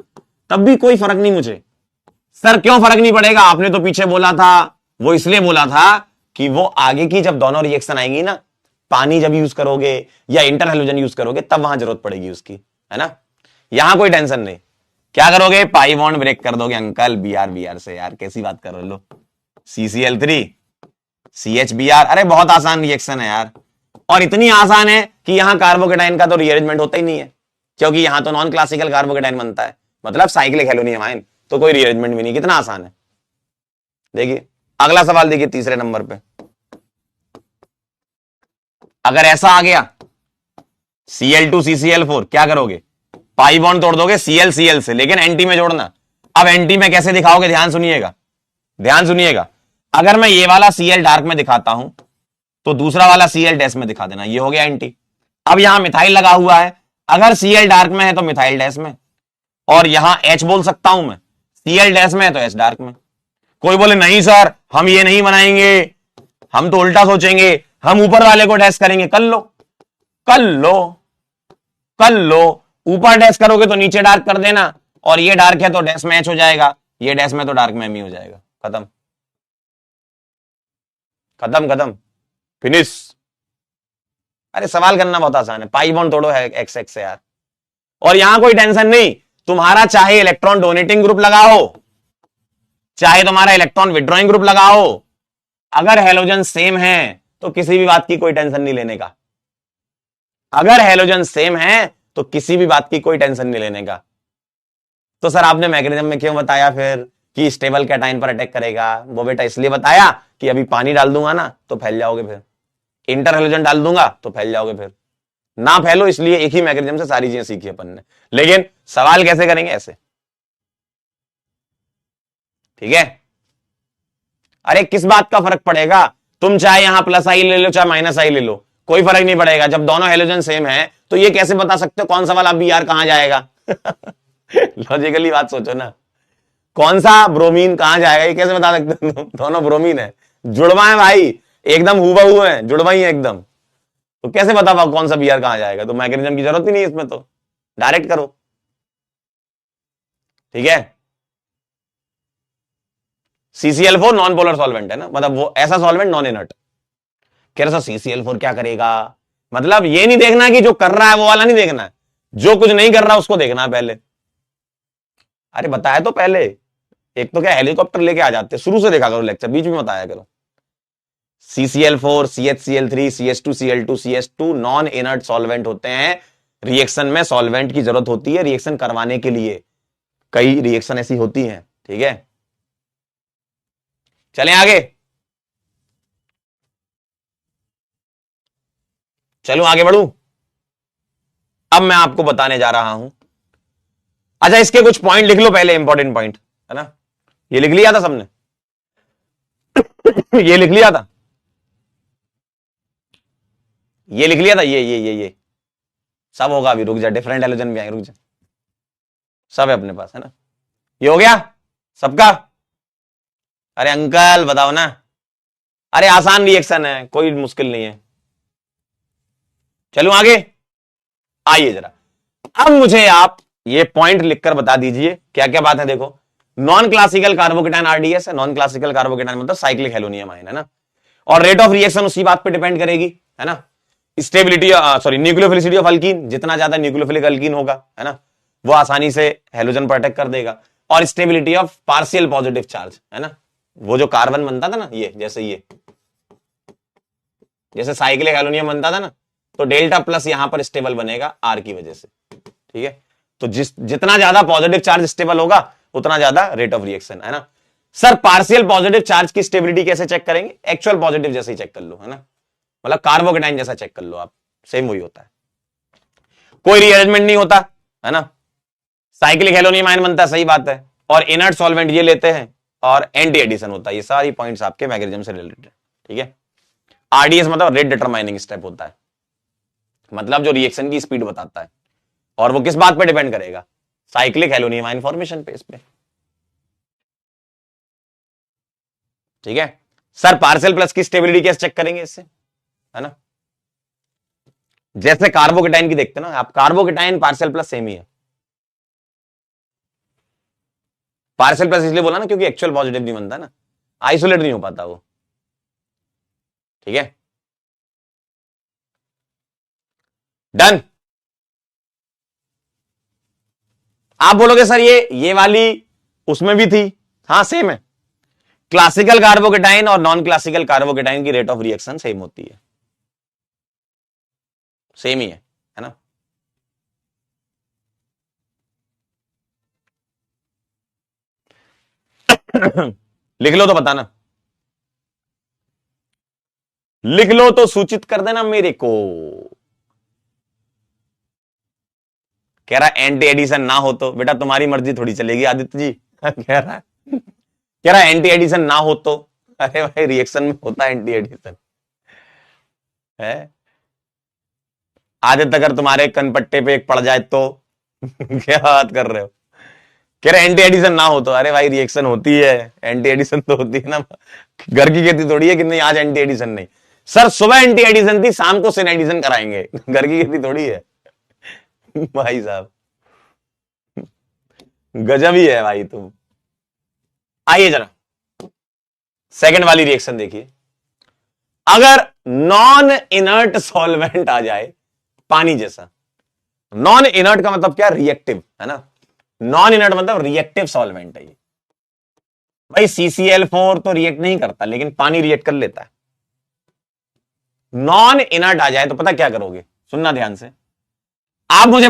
तब भी कोई फर्क नहीं मुझे। सर क्यों फर्क नहीं पड़ेगा, आपने तो पीछे बोला था। वो इसलिए बोला था कि वो आगे की जब दोनों रिएक्शन आएंगी ना, पानी जब यूज करोगे या इंटर हेलोजन यूज करोगे, तब वहां जरूरत पड़ेगी उसकी, है ना। यहां कोई टेंशन नहीं। क्या करोगे, पाई बॉन्ड ब्रेक कर दोगे अंकल Br से। यार कैसी बात कर रहे हो। CCl3 CHBr, अरे बहुत आसान रिएक्शन है यार। और इतनी आसान है कि यहां कार्बोकेटाइन का तो रीअरेंजमेंट होता ही नहीं है, क्योंकि यहां तो नॉन क्लासिकल कार्बोकेटाइन बनता है, मतलब साइक्लिक हेलोनियम आयन, तो कोई रीअरेंजमेंट भी नहीं। कितना आसान है। देखिए अगला सवाल, देखिए तीसरे नंबर पे। अगर ऐसा आ गया Cl2 CCl4, क्या करोगे, पाई बॉन्ड तोड़ दोगे Cl से, लेकिन एंटी में जोड़ना। अब एंटी में कैसे दिखाओगे, ध्यान सुनिएगा, ध्यान सुनिएगा। अगर मैं ये वाला Cl डार्क में दिखाता हूं, तो दूसरा वाला Cl डैश में दिखा देना, ये हो गया एंटी। अब यहां मिथाइल लगा हुआ है, अगर Cl डार्क में है तो मिथाइल डैश में, और यहां H बोल सकता हूं मैं, Cl डैश में है तो H डार्क में। कोई बोले नहीं सर हम ये नहीं बनाएंगे, हम तो उल्टा सोचेंगे, हम ऊपर वाले को डैश करेंगे। कर लो कर लो कर लो, ऊपर डैश करोगे तो नीचे डार्क कर देना, और ये डार्क है तो डैश में H हो जाएगा, ये डैश में तो डार्क में M ही हो जाएगा। खत्म खत्म खत्म, फिनिश। अरे सवाल करना बहुत आसान है, पाई बॉन्ड तोड़ो है एक्स एक्स से यार। और यहां कोई टेंशन नहीं, तुम्हारा चाहे इलेक्ट्रॉन डोनेटिंग ग्रुप लगाओ, चाहे तुम्हारा इलेक्ट्रॉन विड्रॉइंग ग्रुप लगाओ, अगर हेलोजन सेम है तो किसी भी बात की कोई टेंशन नहीं लेने का। अगर हेलोजन सेम है तो किसी भी बात की कोई टेंशन नहीं लेने का। तो सर आपने मैकेनिज्म में क्यों बताया फिर कि स्टेबल कैटायन पर अटैक करेगा, वो बेटा इसलिए बताया कि अभी पानी डाल दूंगा ना तो फैल जाओगे, फिर इंटर हेलोजन डाल दूंगा तो फैल जाओगे, फिर ना फैलो, इसलिए एक ही मैकेनिज्म से सारी चीजें सीखी अपन ने। लेकिन सवाल कैसे करेंगे, ऐसे, ठीक है। अरे किस बात का फर्क पड़ेगा, तुम चाहे यहां प्लस आई ले लो चाहे माइनस आई ले लो, कोई फर्क नहीं पड़ेगा। जब दोनों हेलोजन सेम है तो ये कैसे बता सकते हो कौन सा वाला Br कहां जाएगा? लॉजिकली बात सोचो ना, कौन सा ब्रोमीन कहां जाएगा ये कैसे बता सकते हो? दोनों ब्रोमीन है, जुड़वा है भाई, एकदम हूबहू है, जुड़वा ही है एकदम। तो कैसे बता पाओ कौन सा Br कहां जाएगा? तो मैकेनिज्म की जरूरत ही नहीं इसमें, तो डायरेक्ट करो। ठीक है, CCl4 नॉन पोलर सॉल्वेंट है ना, मतलब वो ऐसा सॉल्वेंट नॉन इनर्ट। कह रहे CCl4 क्या करेगा? मतलब ये नहीं देखना कि जो कर रहा है वो वाला नहीं देखना है, जो कुछ नहीं कर रहा उसको देखना है पहले। अरे बताया तो पहले, एक तो क्या हेलीकॉप्टर लेके आ जाते, शुरू से देखा करो लेक्चर, बीच में बताया करो। CCl4, CHCl3, CH2, Cl2, CH2 non inert solvent होते हैं। रिएक्शन में सॉल्वेंट की जरूरत होती है रिएक्शन करवाने के लिए, कई रिएक्शन ऐसी होती हैं। ठीक है, चलें आगे, चलो आगे बढ़ू। अब मैं आपको बताने जा रहा हूं, अच्छा इसके कुछ पॉइंट लिख लो पहले, इंपॉर्टेंट पॉइंट है ना। ये लिख लिया था सबने? ये लिख लिया था, ये लिख लिया था, ये सब होगा अभी, रुक जा, डिफरेंट हेलोजन भी आएंगे, रुक जा, सब है अपने पास है ना। ये हो गया सबका? अरे अंकल बताओ ना, अरे आसान रिएक्शन है, कोई मुश्किल नहीं है। चलो आगे, आइए जरा, अब मुझे आप ये पॉइंट लिखकर बता दीजिए क्या क्या बात है। देखो, नॉन क्लासिकल कार्बोकेटाइन RDS है, नॉन क्लासिकल कार्बोकेटाइन मतलब साइक्लिक हेलोनियम आयन है ना, और रेट ऑफ रिएक्शन उसी बात पे डिपेंड करेगी है ना। Stability, sorry nucleophilicity of alkyne, जितना ज्यादा न्यूक्लियोफिलिक अल्कीन होगा है ना, वो आसानी से हेलोजन पर अटैक कर देगा। और stability of partial positive charge है ना, वो जो कार्बन बनता था ना, ये जैसे साइक्लिक हेलोनियम बनता था ना, तो डेल्टा प्लस यहां पर स्टेबल बनेगा R की वजह से। ठीक है, तो जितना ज्यादा पॉजिटिव चार्ज स्टेबल होगा उतना ज्यादा रेट ऑफ रिएक्शन है ना। सर पार्शियल पॉजिटिव चार्ज की स्टेबिलिटी कैसे चेक करेंगे? एक्चुअल पॉजिटिव जैसे ही चेक कर लो है ना, मतलब कार्बोकेटाइन जैसा चेक कर लो आप, सेम वही होता है, कोई रीअरेंजमेंट नहीं होता है ना। साइक्लिक हेलोनियम आयन बनता है, सही बात है, और इनर्ट सॉल्वेंट ये लेते हैं, और एंटी एडिशन होता है। ये सारी पॉइंट्स आपके मैकेनिज्म से रिलेटेड है। ठीक है, RDS मतलब रेट डिटरमाइनिंग स्टेप होता है, मतलब जो रिएक्शन की स्पीड बताता है, और वो किस बात पे डिपेंड करेगा? साइक्लिक हेलोनियम आयन फॉर्मेशन पे, इस पे। ठीक है सर, पार्शियल प्लस की स्टेबिलिटी कैसे चेक करेंगे इससे, है ना, जैसे कार्बोकेटाइन की देखते ना आप, कार्बोकेटाइन पार्शियल प्लस सेम ही है। पार्शियल प्लस इसलिए बोला ना क्योंकि एक्चुअल पॉजिटिव नहीं बनता ना, आइसोलेट नहीं हो पाता वो। ठीक है, डन। आप बोलोगे सर ये वाली उसमें भी थी, हाँ सेम है, क्लासिकल कार्बोकेटाइन और नॉन क्लासिकल कार्बोकेटाइन की रेट ऑफ रिएक्शन सेम होती है, सेम ही है ना। लिख लो तो बताना, लिख लो तो सूचित कर देना मेरे को। कह रहा एंटी एडिशन ना हो तो बेटा तुम्हारी मर्जी थोड़ी चलेगी आदित्य जी। कह रहा एंटी एडिशन ना हो तो, अरे भाई रिएक्शन में होता है एंटी एडिशन है। आदित्य अगर तुम्हारे कनपट्टे पे एक पड़ जाए तो क्या बात कर रहे हो? कह रहे एंटी एडिशन ना हो तो, अरे भाई रिएक्शन होती है, एंटी एडिशन तो होती है ना, घर की खेती थोड़ी है कि नहीं आज एंटी एडिशन नहीं। सर सुबह एंटी एडिशन थी, शाम को सिन एडिशन कराएंगे, घर की खेती थोड़ी है। भाई साहब गजब ही है भाई तुम। आइए जरा सेकंड वाली रिएक्शन देखिए, अगर नॉन इनर्ट सॉल्वेंट आ जाए पानी जैसा, नॉन इनर्ट का मतलब क्या? रिएक्टिव है ना, नॉन इनर्ट मतलब रिएक्टिव सॉल्वेंट है ये। भाई CCl4 तो रिएक्ट नहीं करता, लेकिन पानी रिएक्ट कर लेता है। नॉन इनर्ट आ जाए तो पता क्या करोगे? सुनना ध्यान से, आप मुझे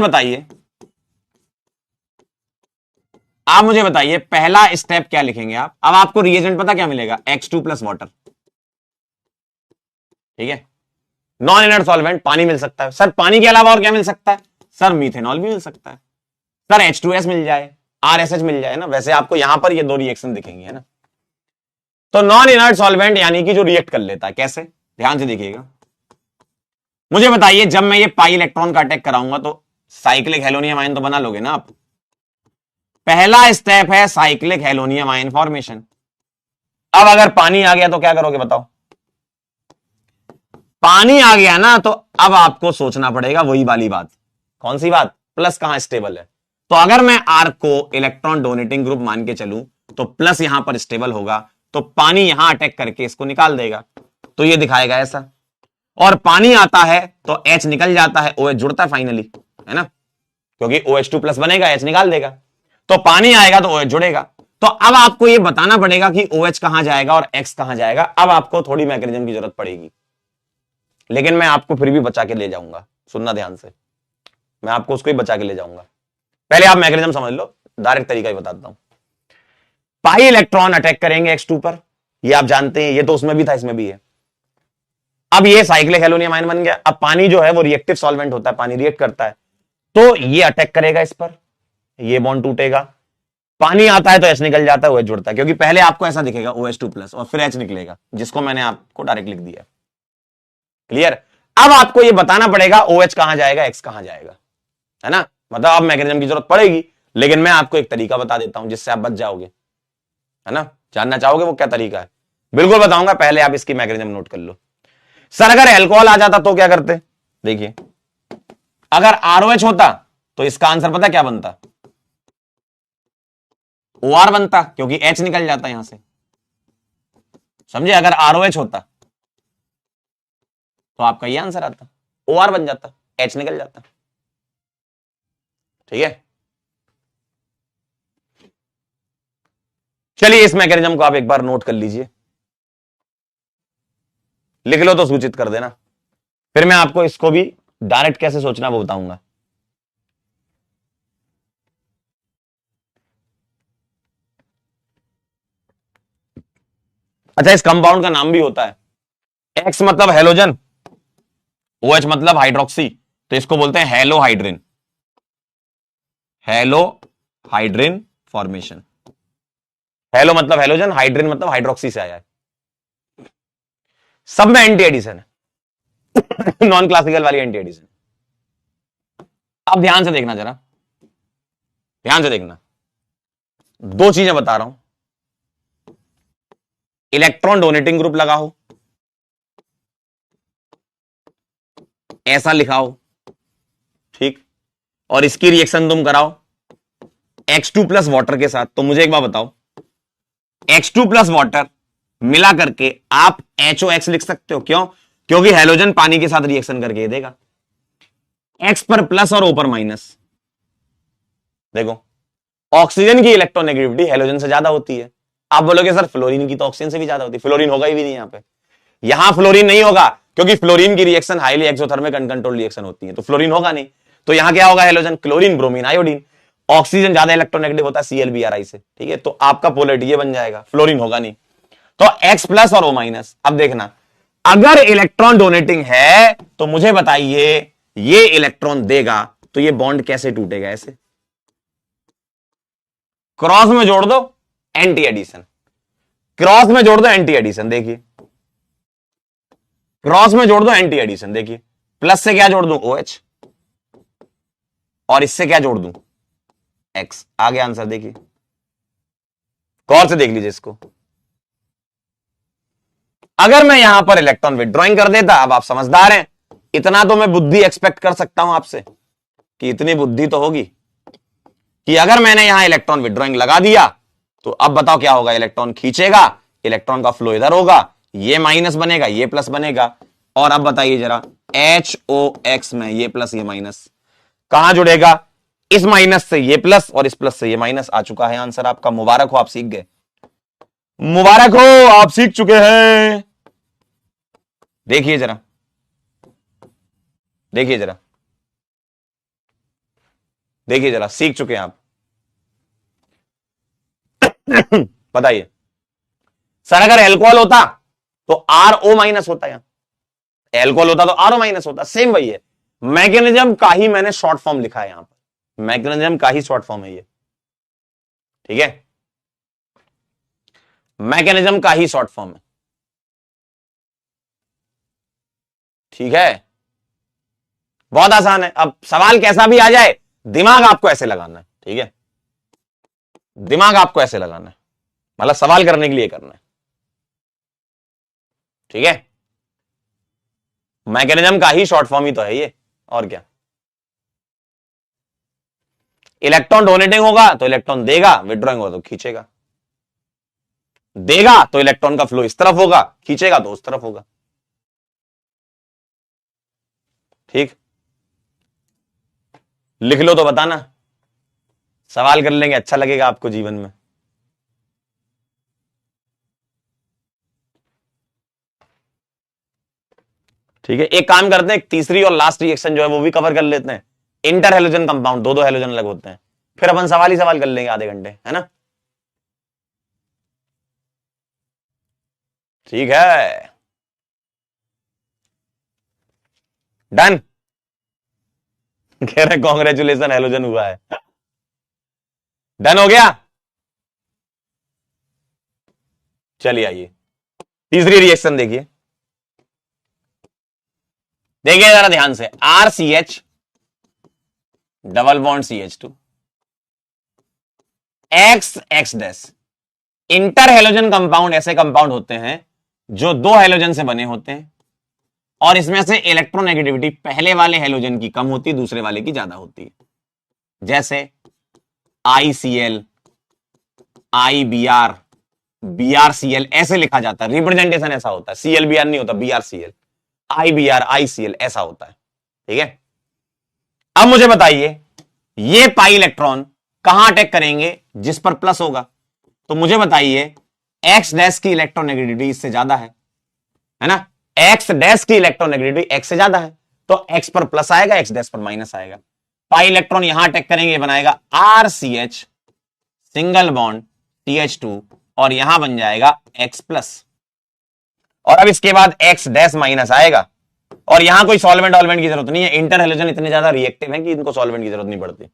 बताइए, पहला स्टेप क्या लिखेंगे आप? अब आपको रिएजेंट पता क्या मिलेगा? X2 plus water. ठीक है, नॉन इनर्ट सॉल्वेंट पानी मिल सकता है। सर पानी के अलावा और क्या मिल सकता है? सर मीथेनॉल भी मिल सकता है, सर H2S मिल जाए, RSH मिल जाए ना। वैसे आपको यहां पर ये दो रिएक्शन दिखेंगे है ना। तो नॉन इनर्ट सॉल्वेंट यानी कि जो रिएक्ट कर लेता है, कैसे? ध्यान से देखिएगा, मुझे बताइए, जब मैं ये पाई इलेक्ट्रॉन का अटैक कराऊंगा तो साइक्लिक हेलोनियम आयन तो बना लोगे ना आप। पहला स्टेप है साइक्लिक हेलोनियम आयन फॉर्मेशन। अब अगर पानी आ गया तो क्या करोगे बताओ? पानी आ गया ना तो अब आपको सोचना पड़ेगा वही वाली बात। कौन सी बात? प्लस कहां स्टेबल है। तो अगर मैं आर को इलेक्ट्रॉन डोनेटिंग ग्रुप मान के चलूं तो प्लस यहां पर स्टेबल होगा, तो पानी यहां अटैक करके इसको निकाल देगा, तो ये दिखाएगा ऐसा। और पानी आता है तो H निकल जाता है, OH जुड़ता है फाइनली, है ना, क्योंकि OH2 प्लस बनेगा, H निकाल देगा। तो पानी आएगा तो OH जुड़ेगा। तो अब आपको यह बताना पड़ेगा कि OH कहां जाएगा और X कहां जाएगा। अब आपको थोड़ी मैकेनिज्म की जरूरत पड़ेगी, लेकिन मैं आपको फिर भी बचा के ले जाऊंगा। सुनना ध्यान से, मैं आपको उसको ही बचा के ले जाऊंगा। पहले आप मैकेनिज्म समझ लो, डायरेक्ट तरीका ही बताता हूं। पाई इलेक्ट्रॉन अटैक करेंगे X2 पर, ये आप जानते हैं, ये तो उसमें भी था इसमें भी है। अब ये साइक्लिक हेलोनियम आयन बन गया। अब पानी जो है वो रिएक्टिव सॉल्वेंट होता है, पानी रिएक्ट करता है, तो ये अटैक करेगा इस पर, ये बॉन्ड टूटेगा, पानी आता है तो H निकल जाता है, OH जुड़ता है, क्योंकि पहले आपको ऐसा दिखेगा OH2 प्लस और फिर H निकलेगा, जिसको मैंने आपको डायरेक्ट लिख दिया। क्लियर? अब आपको ये बताना पड़ेगा OH कहां जाएगा, X कहां जाएगा, है ना। मतलब अब मैकेनिज्म की जरूरत पड़ेगी, लेकिन मैं आपको एक तरीका बता देता हूं जिससे आप बच जाओगे, है ना। जानना चाहोगे वो क्या तरीका है? बिल्कुल बताऊंगा, पहले आप इसकी मैकेनिज्म नोट कर लो। सर अगर एल्कोहल आ जाता तो क्या करते? देखिए, अगर ROH होता तो इसका आंसर पता क्या बनता? OR बनता, क्योंकि H निकल जाता यहां से। समझे? अगर ROH होता तो आपका ये आंसर आता, OR बन जाता, H निकल जाता। ठीक है, चलिए इस मैकेनिज्म को आप एक बार नोट कर लीजिए, लिख लो तो सूचित कर देना, फिर मैं आपको इसको भी डायरेक्ट कैसे सोचना वो बताऊंगा। अच्छा, इस कंपाउंड का नाम भी होता है, X मतलब हेलोजन, OH मतलब हाइड्रोक्सी, तो इसको बोलते हैं हेलोहाइड्रिन, हेलोहाइड्रिन फॉर्मेशन। हेलो मतलब हेलोजन, हाइड्रिन मतलब हाइड्रोक्सी से आया है। सब में एंटी एडिशन है नॉन क्लासिकल वाली एंटी एडिशन। अब ध्यान से देखना, जरा ध्यान से देखना, दो चीजें बता रहा हूं। इलेक्ट्रॉन डोनेटिंग ग्रुप लगाओ, ऐसा लिखाओ, ठीक, और इसकी रिएक्शन तुम कराओ X2 प्लस वाटर के साथ। तो मुझे एक बात बताओ, X2 प्लस वाटर मिला करके आप HOX लिख सकते हो, क्यों? क्योंकि हेलोजन पानी के साथ रिएक्शन करके देगा, X पर प्लस और O पर माइनस। देखो, ऑक्सीजन की इलेक्ट्रोनेगेटिविटी हेलोजन से ज्यादा होती है। आप बोलोगे सर फ्लोरीन की तो ऑक्सीजन से भी ज्यादा होती है, फ्लोरीन होगा ही भी नहीं यहां पे, यहां फ्लोरीन नहीं होगा, क्योंकि फ्लोरीन की reaction highly exothermic uncontrolled reaction होती है, तो फ्लोरीन होगा नहीं। तो यहां क्या होगा? Halogen, chlorine, bromine, iodine. Oxygen ज्यादा इलेक्ट्रोनेगेटिव होता है ClBr से, ठीक है, तो आपका पोलैरिटी ये बन जाएगा, फ्लोरीन होगा नहीं। तो X प्लस और O माइनस। अब देखना, अगर इलेक्ट्रॉन डोनेटिंग है तो मुझे बताइए ये इलेक्ट्रॉन देगा तो ये बॉन्ड कैसे टूटेगा? ऐसे क्रॉस में जोड़ दो, एंटी एडिशन, क्रॉस में जोड़ दो एंटी एडिशन। देखिए, क्रॉस में जोड़ दो एंटी एडिशन, देखिए, प्लस से क्या जोड़ दूं? OH, और इससे क्या जोड़ दूं? X। आ गया आंसर, देखिए, गौर से देख लीजिए इसको। अगर मैं यहां पर इलेक्ट्रॉन विड्रॉइंग कर देता, अब आप समझदार हैं, इतना तो मैं बुद्धि एक्सपेक्ट कर सकता हूं आपसे, कि इतनी बुद्धि तो होगी कि अगर मैंने यहां इलेक्ट्रॉन विड्रॉइंग लगा दिया तो अब बताओ क्या होगा? इलेक्ट्रॉन खींचेगा, इलेक्ट्रॉन का फ्लो इधर होगा, ये माइनस बनेगा, ये प्लस बनेगा, और अब बताइए जरा, HOX में ये प्लस ये माइनस कहां जुड़ेगा? इस माइनस से ये प्लस और इस प्लस से ये माइनस। आ चुका है आंसर आपका, मुबारक हो, आप सीख गए, मुबारक हो, आप सीख चुके हैं। देखिए जरा, देखिए जरा, देखिए जरा, सीख चुके हैं आप। बताइए सर, अगर एल्कोहल होता तो RO माइनस होता, यहां एल्कोहल होता तो RO माइनस होता, सेम वही है। मैकेनिज्म का ही मैंने शॉर्ट फॉर्म लिखा है यहां पर, मैकेनिज्म का ही शॉर्ट फॉर्म है ये, ठीक है, मैकेनिज्म का ही शॉर्ट फॉर्म है, ठीक है। बहुत आसान है। अब सवाल कैसा भी आ जाए, दिमाग आपको ऐसे लगाना है, ठीक है, दिमाग आपको ऐसे लगाना है, मतलब सवाल करने के लिए करना है, ठीक है। मैकेनिज्म का ही शॉर्ट फॉर्म ही तो है ये, और क्या। इलेक्ट्रॉन डोनेटिंग होगा तो इलेक्ट्रॉन देगा, विड्रॉइंग होगा तो खींचेगा, देगा तो इलेक्ट्रॉन का फ्लो इस तरफ होगा, खींचेगा तो उस तरफ होगा, ठीक। लिख लो तो बताना, सवाल कर लेंगे, अच्छा लगेगा आपको जीवन में। ठीक है, एक काम करते हैं, तीसरी और लास्ट रिएक्शन जो है वो भी कवर कर लेते हैं। इंटर हेलोजन कंपाउंड, दो दो हेलोजन अलग होते हैं, फिर अपन सवाल ही सवाल कर लेंगे आधे घंटे, है ना। ठीक है, डन। कह रहे कॉन्ग्रेचुलेशन हेलोजन हुआ है, डन हो गया। चलिए आइए तीसरी रिएक्शन देखिए, देखिए जरा ध्यान से, R C H double bond C H two X X dash. Inter halogen compound ऐसे कंपाउंड होते हैं जो दो हेलोजन से बने होते हैं, और इसमें से इलेक्ट्रोनेगेटिविटी पहले वाले हेलोजन की कम होती है, दूसरे वाले की ज्यादा होती है। जैसे ICl, IBr, BrCl ऐसे लिखा जाता है, रिप्रेजेंटेशन ऐसा होता है, ClBr नहीं होता, BrCl, IBr, ICl ऐसा होता है, ठीक है। अब मुझे बताइए, ये पाई इलेक्ट्रॉन कहां अटैक करेंगे, जिस पर प्लस होगा। तो मुझे बताइए, एक्स डैश की इलेक्ट्रोनेगेटिविटी इससे ज्यादा है ना, एक्स डैश की इलेक्ट्रोनेगेटिविटी एक्स से ज्यादा है, तो एक्स पर प्लस आएगा, एक्स डैश पर माइनस आएगा। पाई इलेक्ट्रॉन यहां अटैक करेंगे, बनाएगा RCH सिंगल बॉन्ड CH2, और यहां बन जाएगा X प्लस। और अब इसके बाद X डैश माइनस आएगा, और यहां कोई सॉल्वेंट ऑल्वेंट की जरूरत नहीं है, इंटर हेलोजन इतने ज्यादा रिएक्टिव है कि इनको सॉल्वेंट की जरूरत नहीं पड़ती।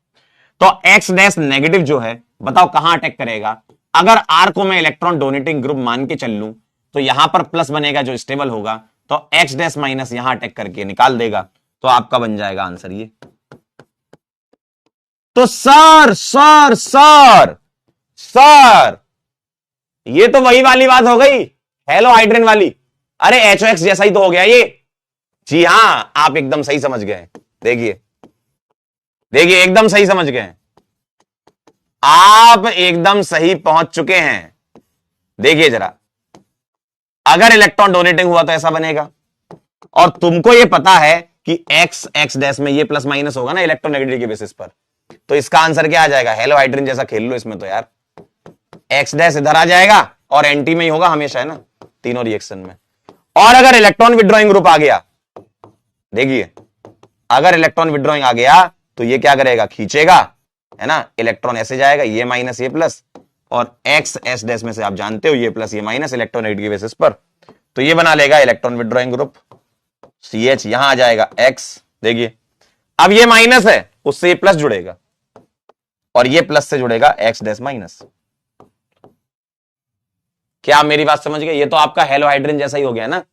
तो X डैश नेगेटिव जो है, बताओ कहां अटैक करेगा। अगर R को मैं इलेक्ट्रॉन डोनेटिंग ग्रुप मान के चल लूं, तो यहां पर प्लस बनेगा जो स्टेबल होगा, तो X डैश माइनस यहां अटैक करके निकाल देगा, तो आपका बन जाएगा आंसर ये। तो सर सर सर सर, ये तो वही वाली बात हो गई, हेलो हाइड्रोजन वाली। अरे HOX जैसा ही तो हो गया ये। जी हां, आप एकदम सही समझ गए। देखिए देखिए, एकदम सही समझ गए, आप एकदम सही पहुंच चुके हैं। देखिए जरा, अगर इलेक्ट्रॉन डोनेटिंग हुआ तो ऐसा बनेगा, और तुमको ये पता है कि एक्स एक्स डैश में ये प्लस माइनस होगा ना इलेक्ट्रोनेगेटिविटी के बेसिस पर, तो इसका आंसर क्या आ जाएगा, हेलो हाइड्रोजन जैसा खेल लो इसमें तो यार, एक्स डैश इधर आ जाएगा और एंटी में ही होगा हमेशा, है ना, तीनों रिएक्शन में। और अगर इलेक्ट्रॉन विड्रॉइंग ग्रुप आ गया, देखिए अगर इलेक्ट्रॉन विड्रॉइंग आ गया तो ये क्या करेगा, खींचेगा, है ना, इलेक्ट्रॉन ऐसे जाएगा, ये माइनस ये प्लस, और एक्स एस डैश में से आप जानते हो ये प्लस ये माइनस इलेक्ट्रोनेगेटिव बेसिस पर, तो ये बना लेगा इलेक्ट्रॉन विड्रॉइंग ग्रुप CH, यहां आ जाएगा X। देखिए अब ये माइनस है, उससे ये प्लस जुड़ेगा, और ये प्लस से जुड़ेगा X डैश माइनस। क्या आप मेरी बात समझ गए, ये तो आपका हेलो हाइड्रोजन जैसा ही हो गया ना।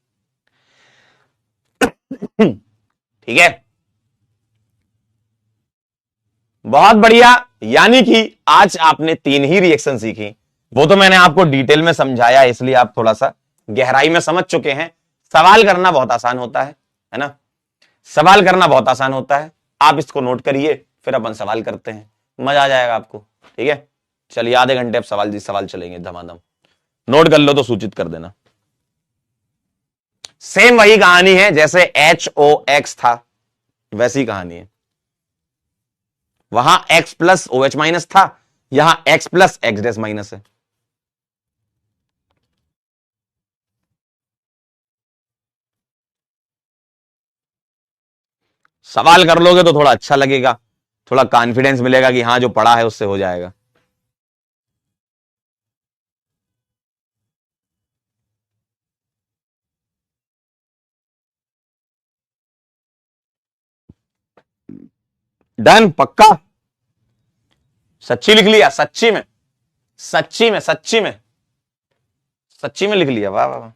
ठीक है, बहुत बढ़िया। यानी कि आज आपने तीन ही रिएक्शन सीखी, वो तो मैंने आपको डिटेल में समझाया, इसलिए आप थोड़ा सा गहराई में समझ चुके हैं। सवाल करना बहुत आसान होता है ना, सवाल करना बहुत आसान होता है। आप इसको नोट करिए, फिर अपन सवाल करते हैं, मजा आ जाएगा आपको। ठीक है, चलिए आधे घंटे अब सवाल चलेंगे धमाधम, नोट कर लो तो सूचित कर देना। सेम वही कहानी है, जैसे HOX था वैसी कहानी है। वहां X प्लस OH माइनस था, यहां X plus X dash minus है। सवाल कर लोगे तो थोड़ा अच्छा लगेगा, थोड़ा कॉन्फिडेंस मिलेगा कि हाँ जो पढ़ा है उससे हो जाएगा। डन, पक्का, सच्ची लिख लिया, सच्ची में, सच्ची में, सच्ची में, सच्ची में लिख लिया, वाह वाह वाह।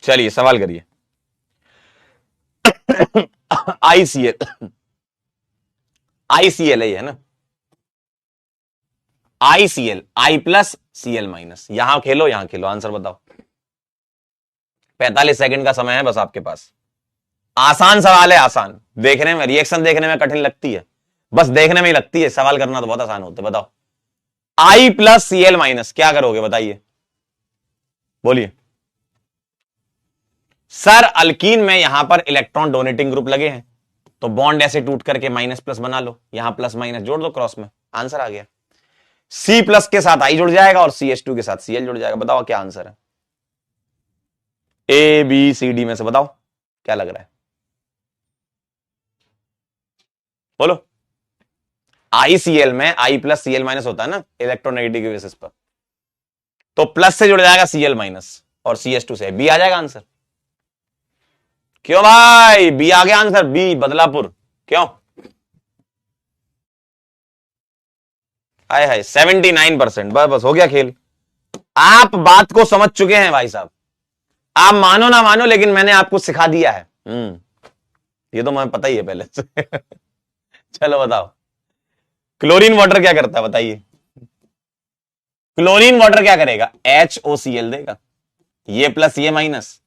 चलिए सवाल करिए। आईसीएल, आईसीएल है ना, आईसीएल, आई प्लस सीएल माइनस। यहां खेलो यहां खेलो, आंसर बताओ। 45 सेकंड का समय है बस आपके पास। आसान सवाल है, आसान, देखने में, रिएक्शन देखने में कठिन लगती है, बस देखने में ही लगती है, सवाल करना तो बहुत आसान होता है। बताओ, आई प्लस सीएल माइनस क्या करोगे, बताइए, बोलिए। सर अल्कीन में यहां पर इलेक्ट्रॉन डोनेटिंग ग्रुप लगे हैं, तो बॉन्ड ऐसे टूट करके माइनस प्लस बना लो, यहां प्लस माइनस जोड़ दो क्रॉस में, आंसर आ गया। सी प्लस के साथ आई जुड़ जाएगा और सी एच टू के साथ सीएल जुड़ जाएगा। बताओ क्या आंसर है, ए बी सी डी में से बताओ क्या लग रहा है, बोलो। आईसीएल में आई प्लस सीएल माइनस होता है ना इलेक्ट्रोनेगेटिव के बेसिस पर, तो प्लस से जुड़ जाएगा सीएल माइनस और सी एच टू से बी आ जाएगा आंसर। क्यों भाई, बी आ गया आंसर, बी बदलापुर, क्यों? हाय हाय 79%, बस बस हो गया खेल। आप बात को समझ चुके हैं भाई साहब, आप मानो ना मानो लेकिन मैंने आपको सिखा दिया है। ये तो मुझे पता ही है पहले से। चलो बताओ, क्लोरीन वाटर क्या करता है बताइए। क्लोरीन वाटर क्या करेगा, HOCl देगा, ये प्लस ये माइनस,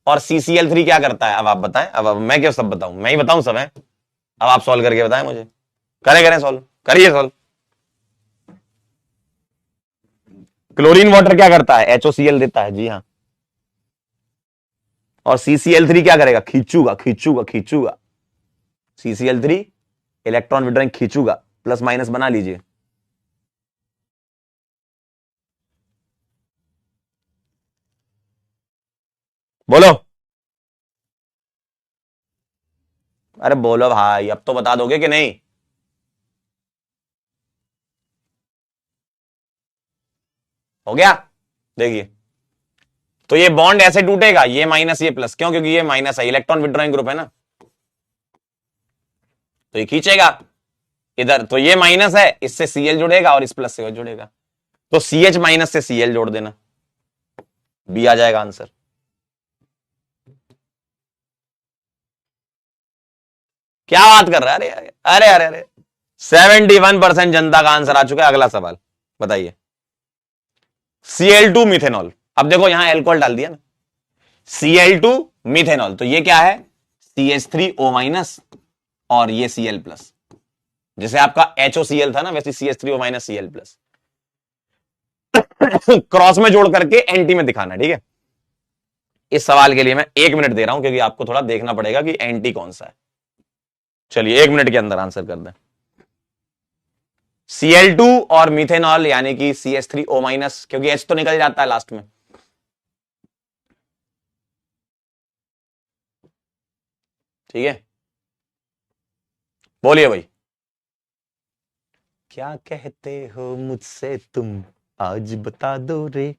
और CCl3 क्या करता है, अब आप बताएं। अब मैं क्या सब बताऊं, मैं ही बताऊं सब है। अब आप सॉल्व करके बताएं मुझे, करें सॉल्व, करिए सॉल्व। क्लोरीन वाटर क्या करता है, HOCl देता है, जी हाँ, और CCl3 क्या करेगा, खींचूगा खींचूगा खींचूगा, CCl3 इलेक्ट्रॉन विड्रॉइंग खींचूगा, प्लस माइनस बना लीजिए। बोलो, अरे बोलो भाई, अब तो बता दोगे कि नहीं। हो गया, देखिए, तो ये बॉन्ड ऐसे टूटेगा, ये माइनस ये प्लस, क्यों, क्योंकि ये माइनस है, इलेक्ट्रॉन विड्रॉइंग ग्रुप है ना, तो ये खींचेगा इधर, तो ये माइनस है, इससे सीएल जुड़ेगा और इस प्लस से जुड़ेगा, तो सीएच माइनस से सीएल जोड़ देना, बी आ जाएगा आंसर। क्या बात कर रहा है, अरे अरे अरे अरे 71% जनता का आंसर आ चुका है। अगला सवाल बताइए, Cl2 मिथेनॉल, अब देखो यहां एल्कोहल डाल दिया ना, Cl2 मिथेनॉल, तो ये क्या है, CH3O माइनस और ये Cl प्लस, जैसे आपका HOCl था ना वैसे CH3O minus Cl plus, cross में जोड़ करके एंटी में दिखाना, ठीक है। इस सवाल के लिए मैं 1 मिनट दे रहा हूं क्योंकि आपको थोड़ा देखना पड़ेगा कि एंटी कौन सा है। चलिए 1 मिनट के अंदर आंसर कर दें। Cl2 और मिथेनॉल यानी कि CH3O माइनस, क्योंकि H तो निकल जाता है लास्ट में, ठीक है, बोलिए भाई। क्या कहते हो मुझसे तुम, आज बता दो रे।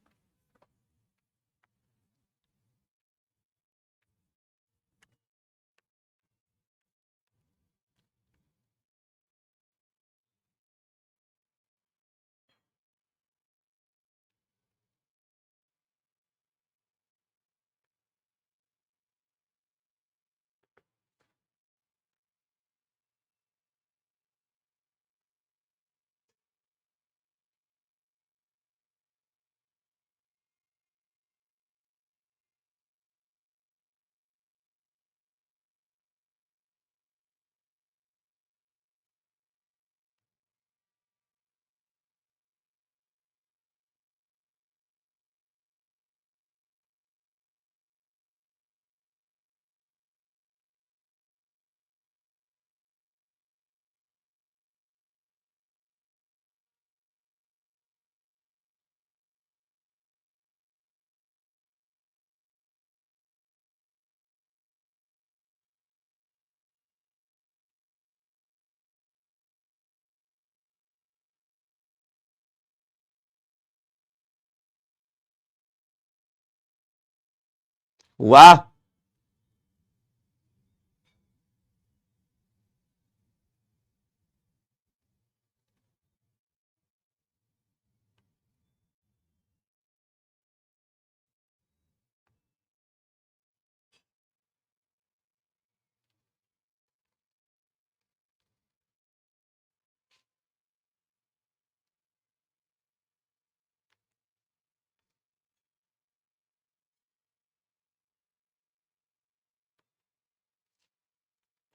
वाह,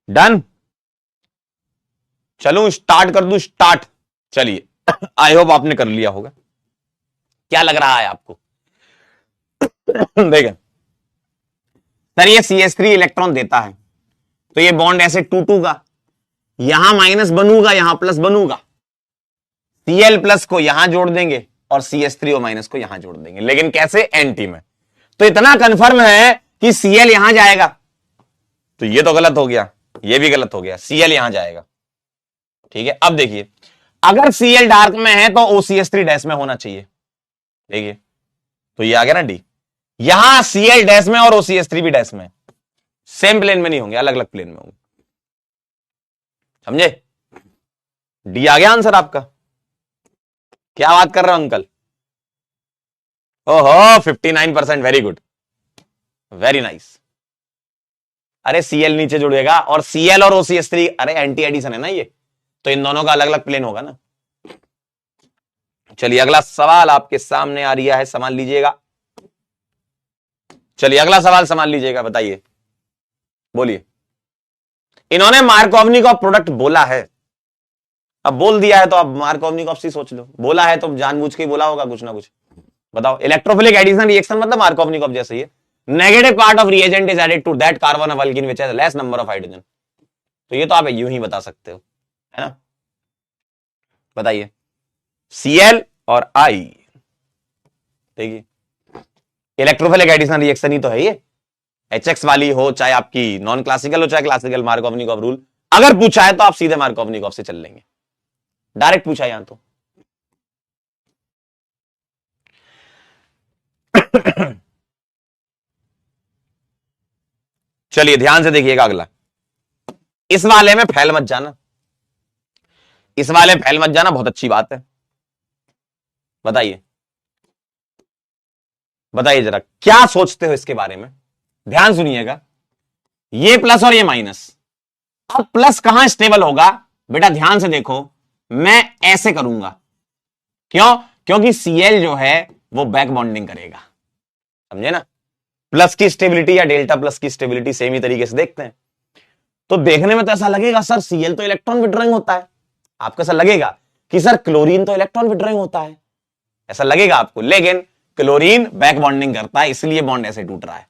डन, चलो स्टार्ट कर दूं, स्टार्ट। चलिए आई होप आपने कर लिया होगा। क्या लग रहा है आपको? देखें सर, ये CH3 इलेक्ट्रॉन देता है, तो ये बॉन्ड ऐसे टूटूगा, यहां माइनस बनूगा, यहां प्लस बनूगा, Cl प्लस को यहां जोड़ देंगे और CH3O माइनस को यहां जोड़ देंगे, लेकिन कैसे? एंटी में। तो इतना कंफर्म है कि Cl यहां जाएगा, तो ये तो गलत हो गया, ये भी गलत हो गया, Cl यहां जाएगा। ठीक है, अब देखिए, अगर Cl डार्क में है तो OCH3 डैश में होना चाहिए। देखिए, तो ये आ गया ना D। यहां Cl डैश में और OCH3 भी डैश में, सेम प्लेन में नहीं होंगे, अलग अलग प्लेन में होंगे। समझे? डी आ गया आंसर आपका। क्या बात कर रहे हो अंकल? ओहो, 59%, वेरी गुड, वेरी नाइस। अरे Cl नीचे जुड़ेगा और Cl और OCH3, अरे एंटी एडिशन है ना ये, तो इन दोनों का अलग अलग प्लेन होगा ना। चलिए अगला सवाल आपके सामने आ रहा है, संभाल लीजिएगा। चलिए अगला सवाल संभाल लीजिएगा, बताइए, बोलिए। इन्होंने मार्कोवनिकॉफ प्रोडक्ट बोला है, अब बोल दिया है तो अब मार्कोवनिकॉफ से सोच लो, बोला है तो जानबूझ के बोला होगा कुछ ना कुछ। बताओ, इलेक्ट्रोफिलिक एडिशन रिएक्शन मतलब मार्कोवनिकॉफ जैसे ही है। Negative part of reagent is added to that carbon of alkene which has less number of hydrogen. तो ये तो आप यूं ही बता सकते हो, है ना? बताइए, Cl और I, देखिए इलेक्ट्रोफिलिक एडिशन रिएक्शन ही तो है ये। HX वाली हो चाहे आपकी नॉन क्लासिकल हो चाहे क्लासिकल, मार्कोवनिकॉफ रूल अगर पूछा है तो आप सीधे मार्कोवनिकॉफ से चल लेंगे, डायरेक्ट पूछा यहां तो। चलिए ध्यान से देखिएगा अगला, इस वाले में फैल मत जाना, इस वाले में फैल मत जाना, बहुत अच्छी बात है। बताइए, बताइए जरा क्या सोचते हो इसके बारे में, ध्यान सुनिएगा। ये प्लस और ये माइनस, अब प्लस कहां स्टेबल होगा बेटा, ध्यान से देखो, मैं ऐसे करूंगा, क्यों? क्योंकि Cl जो है वो बैक बॉन्डिंग करेगा, समझे ना? प्लस की स्टेबिलिटी या डेल्टा प्लस की स्टेबिलिटी सेम ही तरीके से देखते हैं, तो देखने में तो ऐसा लगेगा सर Cl तो इलेक्ट्रॉन विड्रॉइंग होता है, आपको ऐसा लगेगा कि सर क्लोरीन तो इलेक्ट्रॉन विड्रॉइंग होता है, ऐसा लगेगा आपको, लेकिन क्लोरीन बैक बॉन्डिंग करता है, इसलिए बॉन्ड ऐसे टूट रहा है।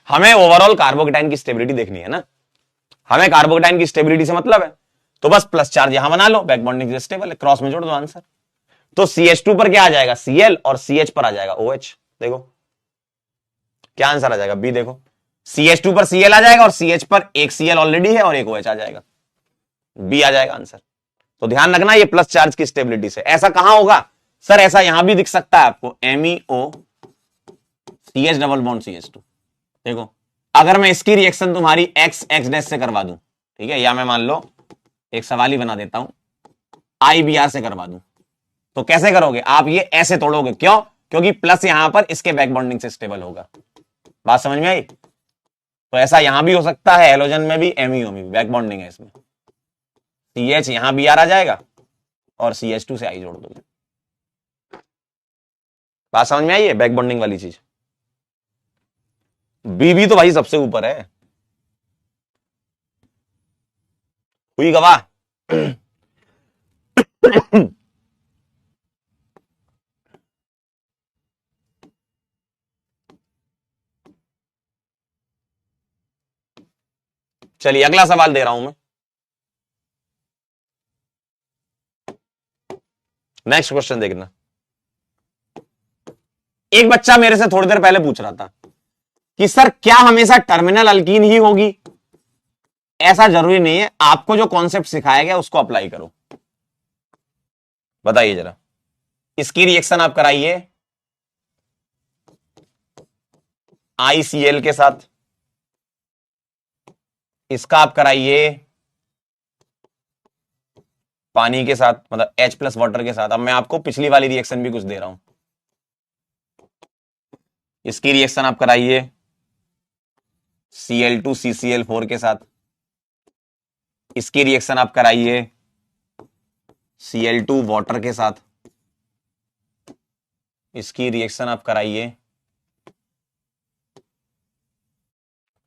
हमें ओवरऑल कार्बोकेटाइन की स्टेबिलिटी देखनी है ना, हमें कार्बोकेटाइन की स्टेबिलिटी से मतलब है, तो बस प्लस चार्ज यहां बना लो, बैक बॉन्डिंग से स्टेबल है, क्रॉस में जोड़ दो आंसर। तो CH2 पर क्या आ जाएगा? Cl, और CH पर आ जाएगा OH। देखो क्या आंसर आ जाएगा, बी। देखो CH2 पर Cl आ जाएगा और CH पर एक Cl ऑलरेडी है और एक OH आ जाएगा, बी आ जाएगा आंसर। तो ध्यान रखना ये प्लस चार्ज की स्टेबिलिटी से, ऐसा कहां होगा सर? ऐसा यहां भी दिख सकता है आपको, MEO CH double bond CH2। देखो अगर मैं इसकी रिएक्शन तुम्हारी एक्स एक्स डैश से करवा दूं, ठीक है, या मैं मान लो एक सवाल ही बना देता हूं, IBR से करवा दूं, तो कैसे करोगे आप? ये ऐसे तोड़ोगे, क्यों? क्योंकि प्लस यहां पर इसके बैक बॉन्डिंग से स्टेबल होगा। बात समझ में आई? तो ऐसा यहां भी हो सकता है, हेलोजन में भी, MEO में भी बैक बॉन्डिंग है इसमें, CH यहां BR आ जाएगा और CH2 से I जोड़ दोगे। बात समझ में आई है बैक बॉन्डिंग वाली चीज? बी तो भाई सबसे ऊपर है, हुई गवाह। चलिए अगला सवाल दे रहा हूं मैं, नेक्स्ट क्वेश्चन देखना। एक बच्चा मेरे से थोड़ी देर पहले पूछ रहा था कि सर क्या हमेशा टर्मिनल अल्कीन ही होगी? ऐसा जरूरी नहीं है, आपको जो कॉन्सेप्ट सिखाया गया उसको अप्लाई करो। बताइए जरा, इसकी रिएक्शन आप कराइए ICl के साथ, इसका आप कराइए पानी के साथ, मतलब H प्लस वाटर के साथ। अब मैं आपको पिछली वाली रिएक्शन भी कुछ दे रहा हूं, इसकी रिएक्शन आप कराइए Cl2 CCl4 के साथ, इसकी रिएक्शन आप कराइए Cl2 वाटर के साथ, इसकी रिएक्शन आप कराइए,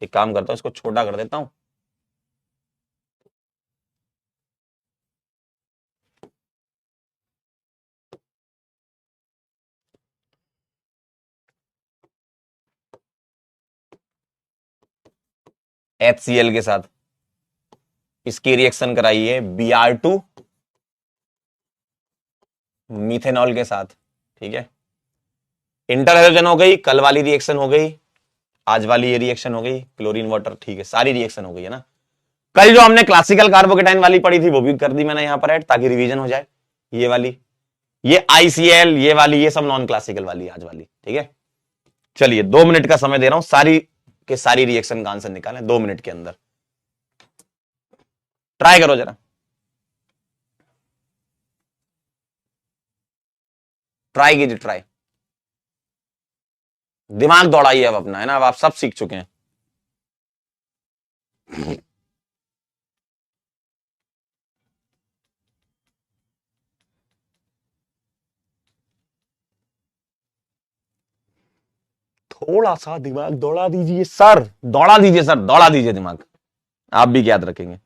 एक काम करता हूं इसको छोटा कर देता हूं, HCl के साथ, इसकी रिएक्शन कराइए Br2 मीथेनॉल के साथ, ठीक है। इंटर हाइड्रोजन हो गई, कल वाली रिएक्शन हो गई, आज वाली ये रिएक्शन हो गई, क्लोरीन वाटर, ठीक है, सारी रिएक्शन हो गई है ना। कल जो हमने क्लासिकल कार्बोकेटाइन वाली पढ़ी थी वो भी कर दी मैंने यहां पर ऐड, ताकि रिवीजन हो जाए। ये वाली, ये ICl, ये वाली, ये सब नॉन क्लासिकल वाली आज वाली, ठीक है। चलिए 2 मिनट का समय दे रहा हूं, सारी के सारी रिएक्शन का आंसर निकालें 2 मिनट के अंदर। ट्राई करो जरा, ट्राई कीजिए, ट्राई। दिमाग दौड़ाइए अब अपना, है ना, अब आप सब सीख चुके हैं। थोड़ा सा दिमाग दौड़ा दीजिए सर, दौड़ा दीजिए सर, दौड़ा दीजिए दिमाग, आप भी याद रखेंगे।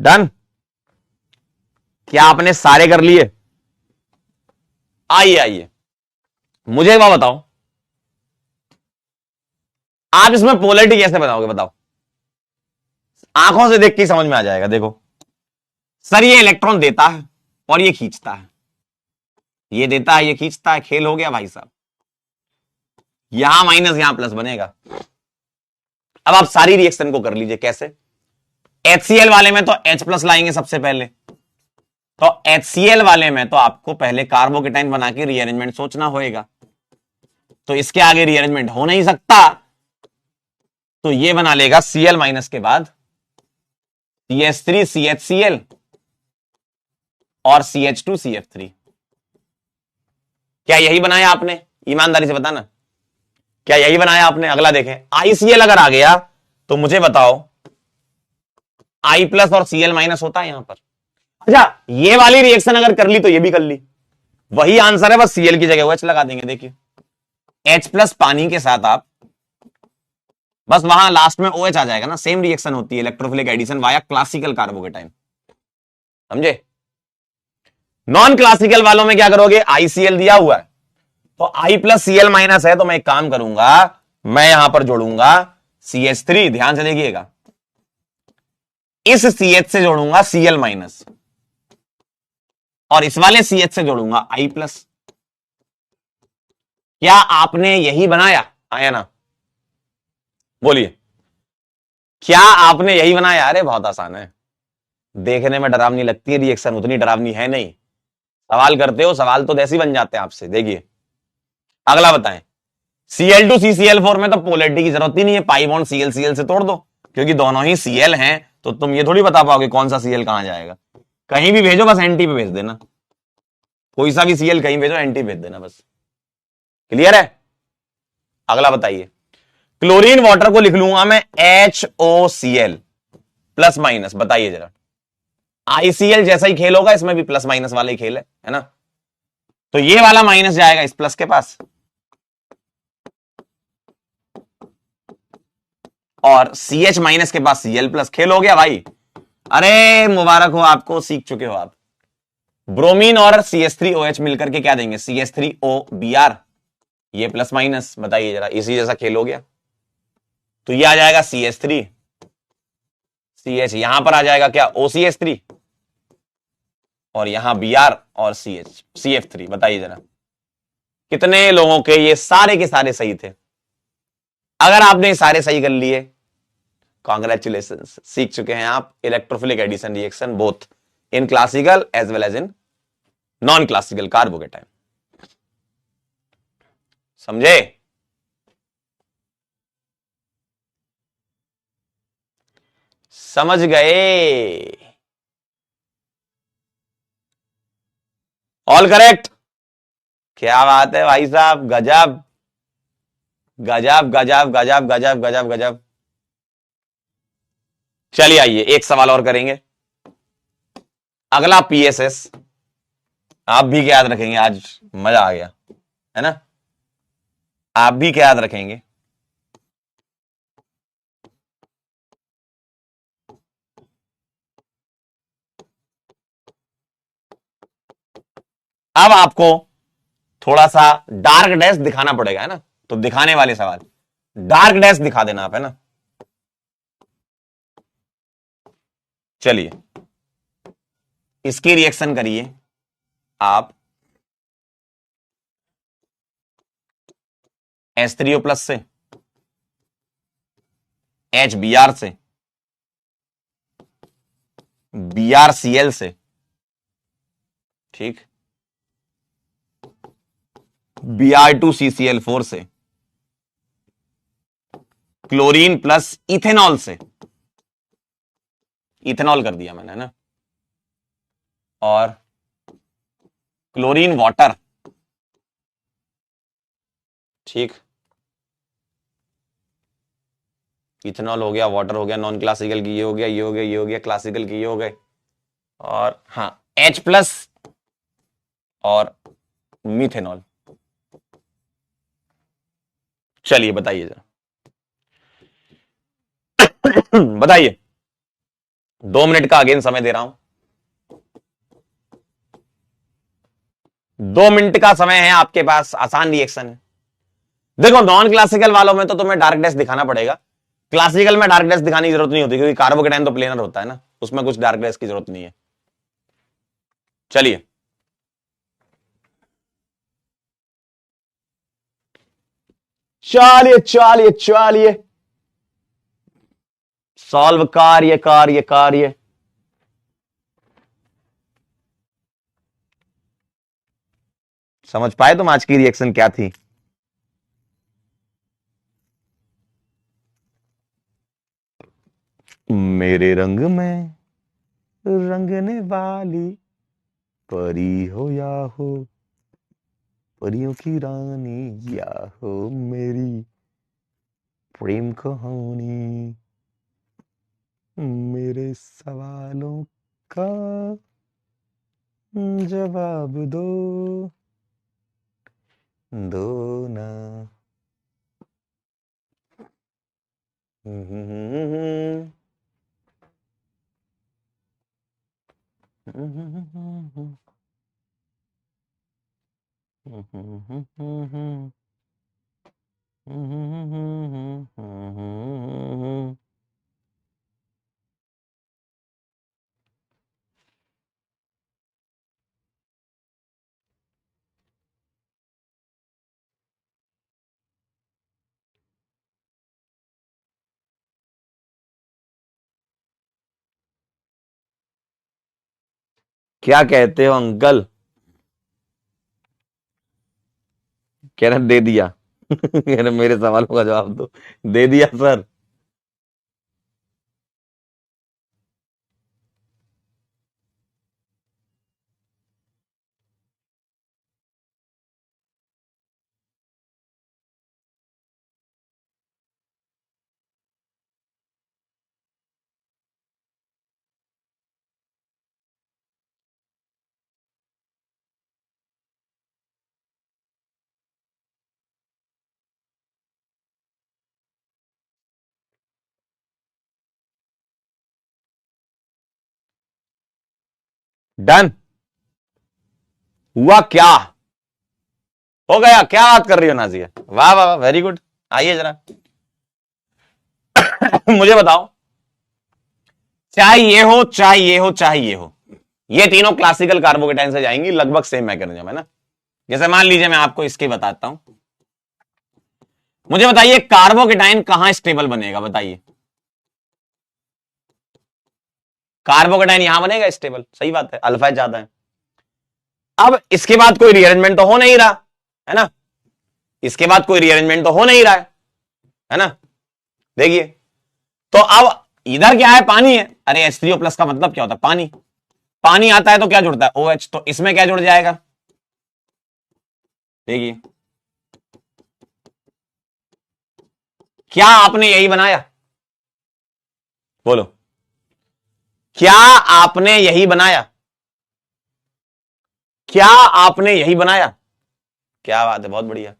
डन, क्या आपने सारे कर लिए? आइए आइए, मुझे एक बात बताओ, आप इसमें पोलैरिटी कैसे बताओगे? बताओ, आंखों से देख के समझ में आ जाएगा। देखो सर, ये इलेक्ट्रॉन देता है और ये खींचता है, ये देता है, ये खींचता है, खेल हो गया भाई साहब। यहां माइनस यहां प्लस बनेगा। अब आप सारी रिएक्शन को कर लीजिए। कैसे? HCl वाले में तो H प्लस लाएंगे सबसे पहले, तो HCl वाले में तो आपको पहले कार्बोकेटाइन बना के रीअरेंजमेंट सोचना होगा, तो इसके आगे रीअरेंजमेंट हो नहीं सकता, तो ये बना लेगा Cl माइनस के बाद CH3 CHCl और CH2 CF3। क्या यही बनाया आपने? ईमानदारी से बताना, क्या यही बनाया आपने? अगला देखें, ICl अगर आ गया तो मुझे बताओ, I प्लस और Cl माइनस होता है यहां पर। अच्छा, ये वाली रिएक्शन अगर कर ली तो ये भी कर ली, वही आंसर है, बस Cl की जगह OH लगा देंगे। देखिए H प्लस पानी के साथ आप बस वहां लास्ट में OH आ जाएगा ना, सेम रिएक्शन होती है, electrophilic addition via classical carbocation. समझे? नॉन क्लासिकल वालों में क्या करोगे? ICl दिया हुआ है तो I प्लस Cl माइनस है, तो मैं एक काम करूंगा, मैं यहां पर जोड़ूंगा CH3, ध्यान से देखिएगा, इस CH से जोड़ूंगा Cl माइनस और इस वाले CH से जोड़ूंगा I प्लस। क्या आपने यही बनाया? आया ना? बोलिए, क्या आपने यही बनाया? अरे बहुत आसान है, देखने में डरावनी लगती है रिएक्शन, उतनी डरावनी है नहीं। सवाल करते हो, सवाल तो ऐसे ही बन जाते हैं आपसे। देखिए अगला बताएं, Cl2 CCl4 में तो पोलैरिटी की जरूरत ही नहीं है, पाई बॉन्ड Cl से तोड़ दो, क्योंकि दोनों ही Cl हैं, तो तुम ये थोड़ी बता पाओगे कौन सा Cl कहां जाएगा। कहीं भी भेजो, बस एंटी पे भेज देना, कोई सा भी Cl कहीं भेजो, एंटी भेज देना बस। क्लियर है? अगला बताइए, क्लोरीन वाटर को लिख लूंगा मैं HOCl प्लस माइनस, बताइए जरा। ICl जैसा ही खेल होगा, इसमें भी प्लस माइनस वाला ही खेल है ना? तो ये वाला माइनस जाएगा इस प्लस के पास, और CH माइनस के पास Cl प्लस। खेल हो गया भाई। अरे मुबारक हो आपको, सीख चुके हो आप। ब्रोमीन और CH3OH मिलकर के क्या देंगे? CH3OBr। ये प्लस माइनस, बताइए जरा, इसी जैसा खेल हो गया। तो ये आ जाएगा CH3, CH यहां पर आ जाएगा क्या? OCH3, और यहां Br और CF3। बताइए जरा कितने लोगों के ये सारे के सारे सही थे? अगर आपने सारे सही कर लिए, कॉन्ग्रेचुलेशन, सीख चुके हैं आप electrophilic addition reaction both in classical as well as in non classical carbocation. समझे? समझ गए? All correct. क्या बात है भाई साहब, गजब गजब गजब गजब गजब गजब गजब। चलिए आइए एक सवाल और करेंगे। अगला PSS। आप भी क्या याद रखेंगे? आज मजा आ गया है ना? आप भी क्या याद रखेंगे? अब आपको थोड़ा सा डार्क डैश दिखाना पड़ेगा, है ना? तो दिखाने वाले सवाल, डार्क डैश दिखा देना आप, है ना? चलिए इसकी रिएक्शन करिए आप H3O+ से, HBr से, BrCl से, ठीक, Br2CCl4 से, क्लोरीन प्लस इथेनॉल से, इथेनॉल कर दिया मैंने, है ना? और क्लोरीन वाटर, ठीक, इथेनॉल हो गया, वाटर हो गया, नॉन क्लासिकल की ये हो गया, ये हो गया, ये हो गया, क्लासिकल की ये हो गए, और हाँ H+ और मीथेनॉल। चलिए बताइए जरा बताइए। 2 मिनट का अगेन समय दे रहा हूं। 2 मिनट का समय है आपके पास, आसान रिएक्शन है। देखो नॉन क्लासिकल वालों में तो तुम्हें डार्क डैश दिखाना पड़ेगा, क्लासिकल में डार्क डैश दिखाने की जरूरत नहीं होती, क्योंकि कार्बोकेटाइन तो प्लेनर होता है ना, उसमें कुछ डार्क डैश की जरूरत नहीं है। चलिए चलिए चलिए चलिए, सॉल्व कार्य कार्य कार्य। समझ पाए तुम आज की रिएक्शन क्या थी? मेरे रंग में रंगने वाली, परी हो या हो परियों की रानी, या हो मेरी प्रेम कहानी, मेरे सवालों का जवाब दो, दो ना। क्या कहते हो अंकल? कह रहे दे दिया कह रहे मेरे सवालों का जवाब दो। दे दिया सर। डन। हुआ क्या? हो गया? क्या बात कर रही हो नाजिया, वाह वाह, वेरी गुड। आइए जरा मुझे बताओ, चाहे ये हो चाहे ये हो चाहे ये हो, ये तीनों क्लासिकल कार्बोकेटाइन से जाएंगी, लगभग सेम मैकेनिज्म है ना। जैसे मान लीजिए मैं आपको इसके बताता हूं, मुझे बताइए कार्बोकेटाइन कहां स्टेबल बनेगा, बताइए। कार्बोकेटाइन यहां बनेगा स्टेबल, सही बात है, अल्फा ज्यादा है। अब इसके बाद कोई रीअरेंजमेंट तो हो नहीं रहा है ना, इसके बाद कोई रीअरेंजमेंट तो हो नहीं रहा है ना। देखिए, तो अब इधर क्या है, पानी है। अरे H3O प्लस का मतलब क्या होता है, पानी। पानी आता है तो क्या जुड़ता है, OH, तो इसमें क्या जुड़ जाएगा, देखिए। क्या आपने यही बनाया, बोलो, क्या आपने यही बनाया, क्या आपने यही बनाया? क्या बात है, बहुत बढ़िया।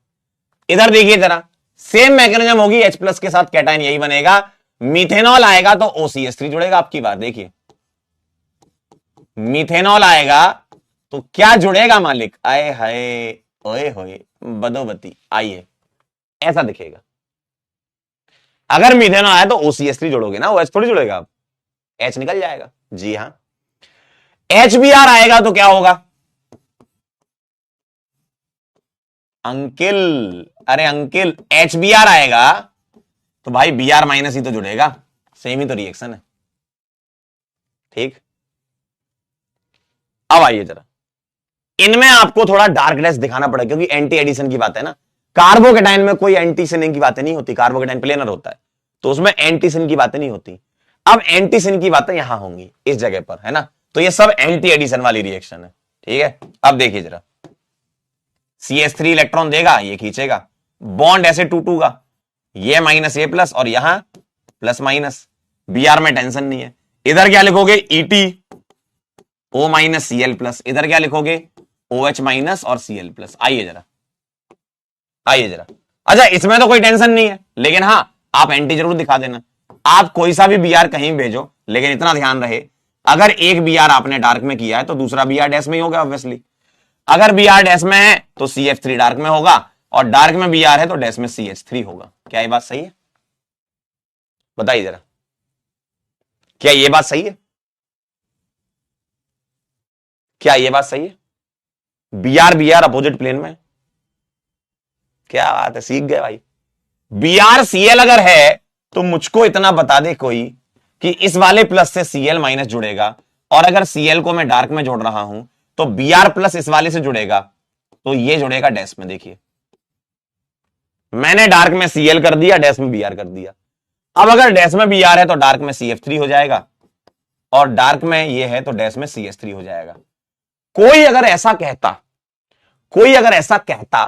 इधर देखिए जरा, सेम मैकेनिज्म होगी, H प्लस के साथ कैटाइन यही बनेगा, मीथेनॉल आएगा तो OCH3 जुड़ेगा। आपकी बात देखिए, मीथेनॉल आएगा तो क्या जुड़ेगा मालिक, आए हाय, ओए होए, बदोबती, आइए, ऐसा दिखेगा। अगर मीथेनॉल आया तो OCH3 जोड़ोगे ना, OH थोड़ी जुड़ेगा, आप H निकल जाएगा। जी हां, HBr आएगा तो क्या होगा, अंकिल, अरे अंकिल, HBr आएगा तो भाई Br माइनस ही तो जुड़ेगा, सेम ही तो रिएक्शन है, ठीक। अब आइए जरा, इनमें आपको थोड़ा डार्कनेस दिखाना पड़ेगा क्योंकि एंटी एडिशन की बात है ना। कार्बोकेटाइन में कोई एंटीसिन की बातें नहीं होती, कार्बोकेटाइन प्लेनर होता है तो उसमें एंटीसिन की बातें नहीं होती। अब एंटीसिन की बातें यहां होंगी इस जगह पर, है ना, तो ये सब एंटी एडिशन वाली रिएक्शन है, ठीक है। अब देखिए जरा, CH3 इलेक्ट्रॉन देगा, ये खींचेगा, बॉन्ड ऐसे टूटूगा, ये माइनस ए प्लस और यहां प्लस माइनस, Br में टेंशन नहीं है। इधर क्या लिखोगे, ET O minus Cl plus, इधर क्या लिखोगे, OH माइनस और Cl प्लस। आइए जरा, आइए जरा, अच्छा इसमें तो कोई टेंशन नहीं है, लेकिन हाँ आप एंटी जरूर दिखा देना। आप कोई सा भी Br कहीं भेजो, लेकिन इतना ध्यान रहे, अगर एक Br आपने डार्क में किया है तो दूसरा Br डैश में ही होगा ऑब्वियसली। अगर Br डैश में है तो CF3 डार्क में होगा, और डार्क में Br है तो डैश में CH3 होगा। क्या ये बात सही है, बताइए जरा, क्या ये बात सही है, क्या ये बात सही है? Br अपोजिट प्लेन में, क्या बात है, सीख गए भाई। BrCl अगर है तो मुझको इतना बता दे कोई कि इस वाले प्लस से Cl माइनस जुड़ेगा, और अगर Cl को मैं डार्क में जोड़ रहा हूं तो Br प्लस इस वाले से जुड़ेगा, तो ये जुड़ेगा डैश में। देखिए मैंने डार्क में Cl कर दिया, डैश में Br कर दिया। अब अगर डैश में Br है तो डार्क में CF3 हो जाएगा, और डार्क में ये है तो डैश में CH3 हो जाएगा। कोई अगर ऐसा कहता, कोई अगर ऐसा कहता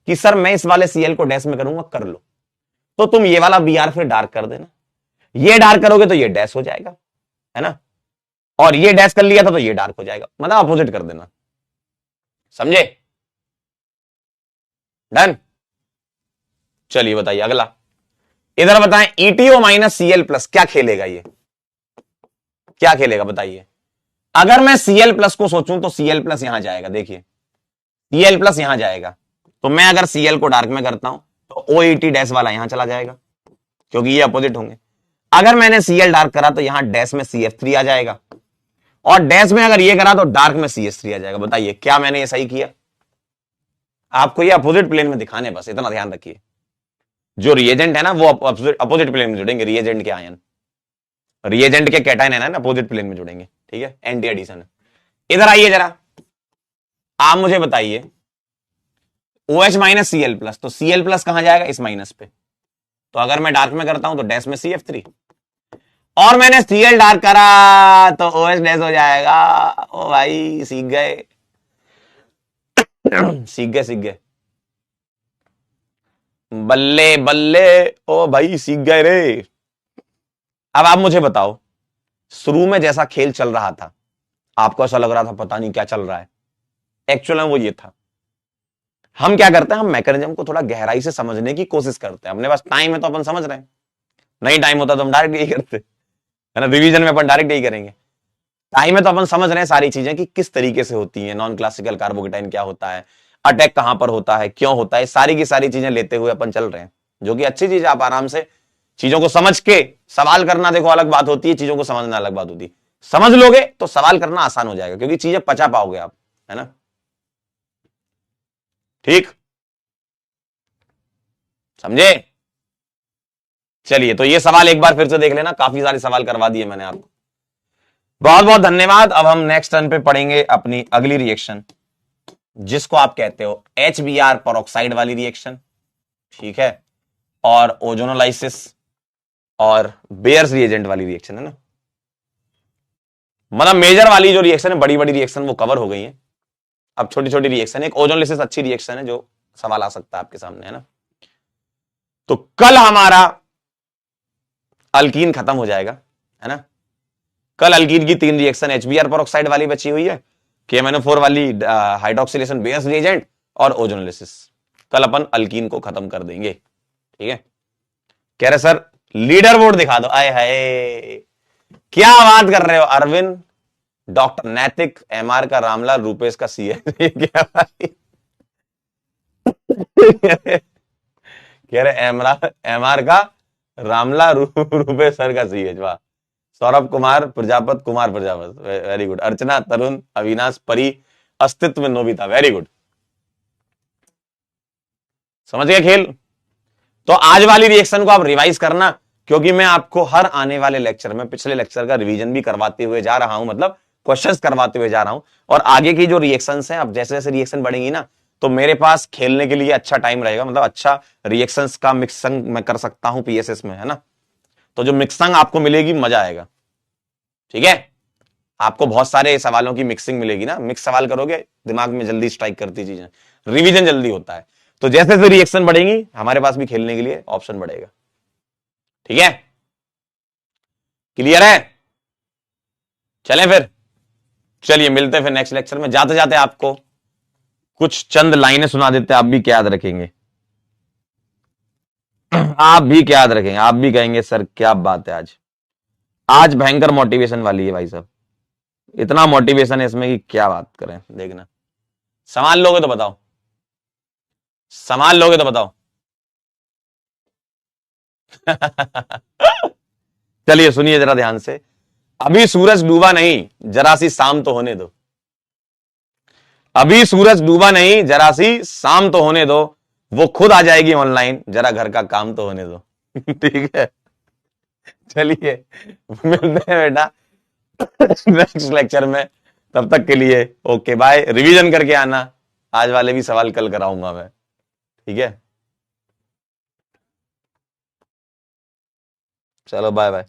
कि सर मैं इस वाले Cl को डैश में करूंगा, कर लो, तो तुम ये वाला Br फिर डार्क कर देना, ये डार्क करोगे तो ये डैश हो जाएगा, है ना, और ये डैश कर लिया था तो ये डार्क हो जाएगा, मतलब अपोजिट कर देना, समझे, डन। चलिए बताइए अगला, इधर बताएं, ETO माइनस Cl प्लस क्या खेलेगा, ये क्या खेलेगा बताइए। अगर मैं Cl प्लस को सोचूं तो Cl प्लस यहां जाएगा, देखिए Cl प्लस यहां जाएगा, तो मैं अगर Cl को डार्क में करता हूं तो OET डैश वाला यहां चला जाएगा क्योंकि ये अपोजिट होंगे। अगर मैंने Cl डार्क करा तो यहां डैश में CF3 आ जाएगा, और डैश में अगर ये करा तो डार्क में CH3 आ जाएगा। बताइए क्या मैंने ये सही किया? आपको ये अपोजिट प्लेन में दिखाने, बस इतना ध्यान रखिए, जो रिएजेंट है ना वो अपोजिट प्लेन में जुड़ेंगे, रिएजेंट के आयन, रिएजेंट के कैटायन है ना अपोजिट प्लेन में जुड़ेंगे, ठीक है, एंटी एडिशन है। इधर आइए जरा, आप मुझे बताइए OH माइनस Cl प्लस, तो Cl प्लस कहां जाएगा, इस माइनस पे, तो अगर मैं डार्क में करता हूं तो डैश में CF3, और मैंने Cl डार्क करा तो OH डैश हो जाएगा। ओ भाई सीख गए सीख गए, सीख गए, बल्ले बल्ले, ओ भाई सीख गए रे। अब आप मुझे बताओ, शुरू में जैसा खेल चल रहा था, आपको ऐसा लग रहा था पता नहीं क्या चल रहा है, एक्चुअल में वो ये था। हम क्या करते हैं, हम मैकेनिज्म को थोड़ा गहराई से समझने की कोशिश करते हैं, अपने पास टाइम है तो अपन समझ रहे हैं, नहीं टाइम होता तो हम डायरेक्ट यही करते, है ना, रिवीजन में अपन डायरेक्ट यही करेंगे। टाइम है तो अपन समझ रहे हैं सारी चीजें कि किस तरीके से होती हैं, नॉन क्लासिकल कार्बोकेटाइन क्या होता है, अटैक कहां पर होता है, क्यों होता है, सारी की सारी चीजें लेते हुए अपन चल रहे हैं, जो कि अच्छी चीज है। आप आराम से चीजों को समझ के सवाल करना, देखो अलग बात होती है, चीजों को समझना अलग बात होती है। समझ लोगे तो सवाल करना आसान हो जाएगा, क्योंकि चीजें पचा पाओगे आप, है ना। ठीक, समझे। चलिए, तो ये सवाल एक बार फिर से देख लेना, काफी सारे सवाल करवा दिए मैंने आपको। बहुत बहुत धन्यवाद। अब हम नेक्स्ट टर्न पे पढ़ेंगे अपनी अगली रिएक्शन, जिसको आप कहते हो HBr परऑक्साइड वाली रिएक्शन, ठीक है, और ओजोनोलाइसिस और बेयर्स रिएजेंट वाली रिएक्शन, है ना। मतलब मेजर वाली जो रिएक्शन है, बड़ी बड़ी रिएक्शन वो कवर हो गई है। अब छोटी छोटी रिएक्शन, एक ओजोनोलाइसिस अच्छी रिएक्शन है जो सवाल आ सकता है आपके सामने, है ना। तो कल हमारा अल्कीन खत्म हो जाएगा, है ना। कल अल्कीन की 3 रिएक्शन HBr परऑक्साइड वाली बची हुई है, KMnO4 वाली हाइड्रोक्सिलेशन बेस रिएजेंट और ओजोनोलिसिस। कल अपन अल्कीन को खत्म कर देंगे, ठीक है। कह रहे सर लीडर बोर्ड दिखा दो। आए हाय, क्या बात कर रहे हो अरविंद। डॉक्टर नैतिक, MR का रामलाल, रूपेश का सी है। क्या बात कह रहे MR का रामला, रूपेश सर का सी है। वाह। Saurabh Kumar Prajapat, Kumar Prajapat, very good. अर्चना, तरुण, अविनाश, परी, अस्तित्व में नोबिता, वेरी गुड। समझ गए खेल। तो आज वाली रिएक्शन को आप रिवाइज करना, क्योंकि मैं आपको हर आने वाले लेक्चर में पिछले लेक्चर का रिवीजन भी करवाते हुए जा रहा हूं, मतलब क्वेश्चंस करवाते हुए जा रहा हूं। और आगे की जो रिएक्शंस हैं, अब जैसे जैसे रिएक्शन बढ़ेंगी ना, तो मेरे पास खेलने के लिए अच्छा टाइम रहेगा, मतलब अच्छा रिएक्शंस का मिक्सिंग मैं कर सकता हूं PSS में, है ना। तो जो मिक्सिंग आपको मिलेगी, मजा आएगा, ठीक है। आपको बहुत सारे सवालों की मिक्सिंग मिलेगी ना, मिक्स सवाल करोगे, दिमाग में जल्दी स्ट्राइक करती चीजें, रिवीजन जल्दी होता है। तो जैसे जैसे रिएक्शन बढ़ेंगी, हमारे पास भी खेलने के लिए ऑप्शन बढ़ेगा, ठीक है। क्लियर है। चलें फिर, चलिए मिलते हैं फिर नेक्स्ट लेक्चर में। जाते जाते आपको कुछ चंद लाइनें सुना देते हैं, आप भी क्या याद रखेंगे। आप भी क्या याद रखेंगे, आप भी कहेंगे सर क्या बात है, आज आज भयंकर मोटिवेशन वाली है भाई साहब। इतना मोटिवेशन है इसमें कि क्या बात करें, देखना। संभाल लोगे तो बताओ, संभाल लोगे तो बताओ। चलिए सुनिए जरा ध्यान से। अभी सूरज डूबा नहीं, जरा सी शाम तो होने दो। अभी सूरज डूबा नहीं, जरा सी शाम तो होने दो। वो खुद आ जाएगी ऑनलाइन, जरा घर का काम तो होने दो। ठीक है। चलिए मिलते हैं बेटा नेक्स्ट लेक्चर में। तब तक के लिए ओके बाय। रिवीजन करके आना, आज वाले भी सवाल कल कराऊंगा मैं, ठीक है। चलो बाय बाय।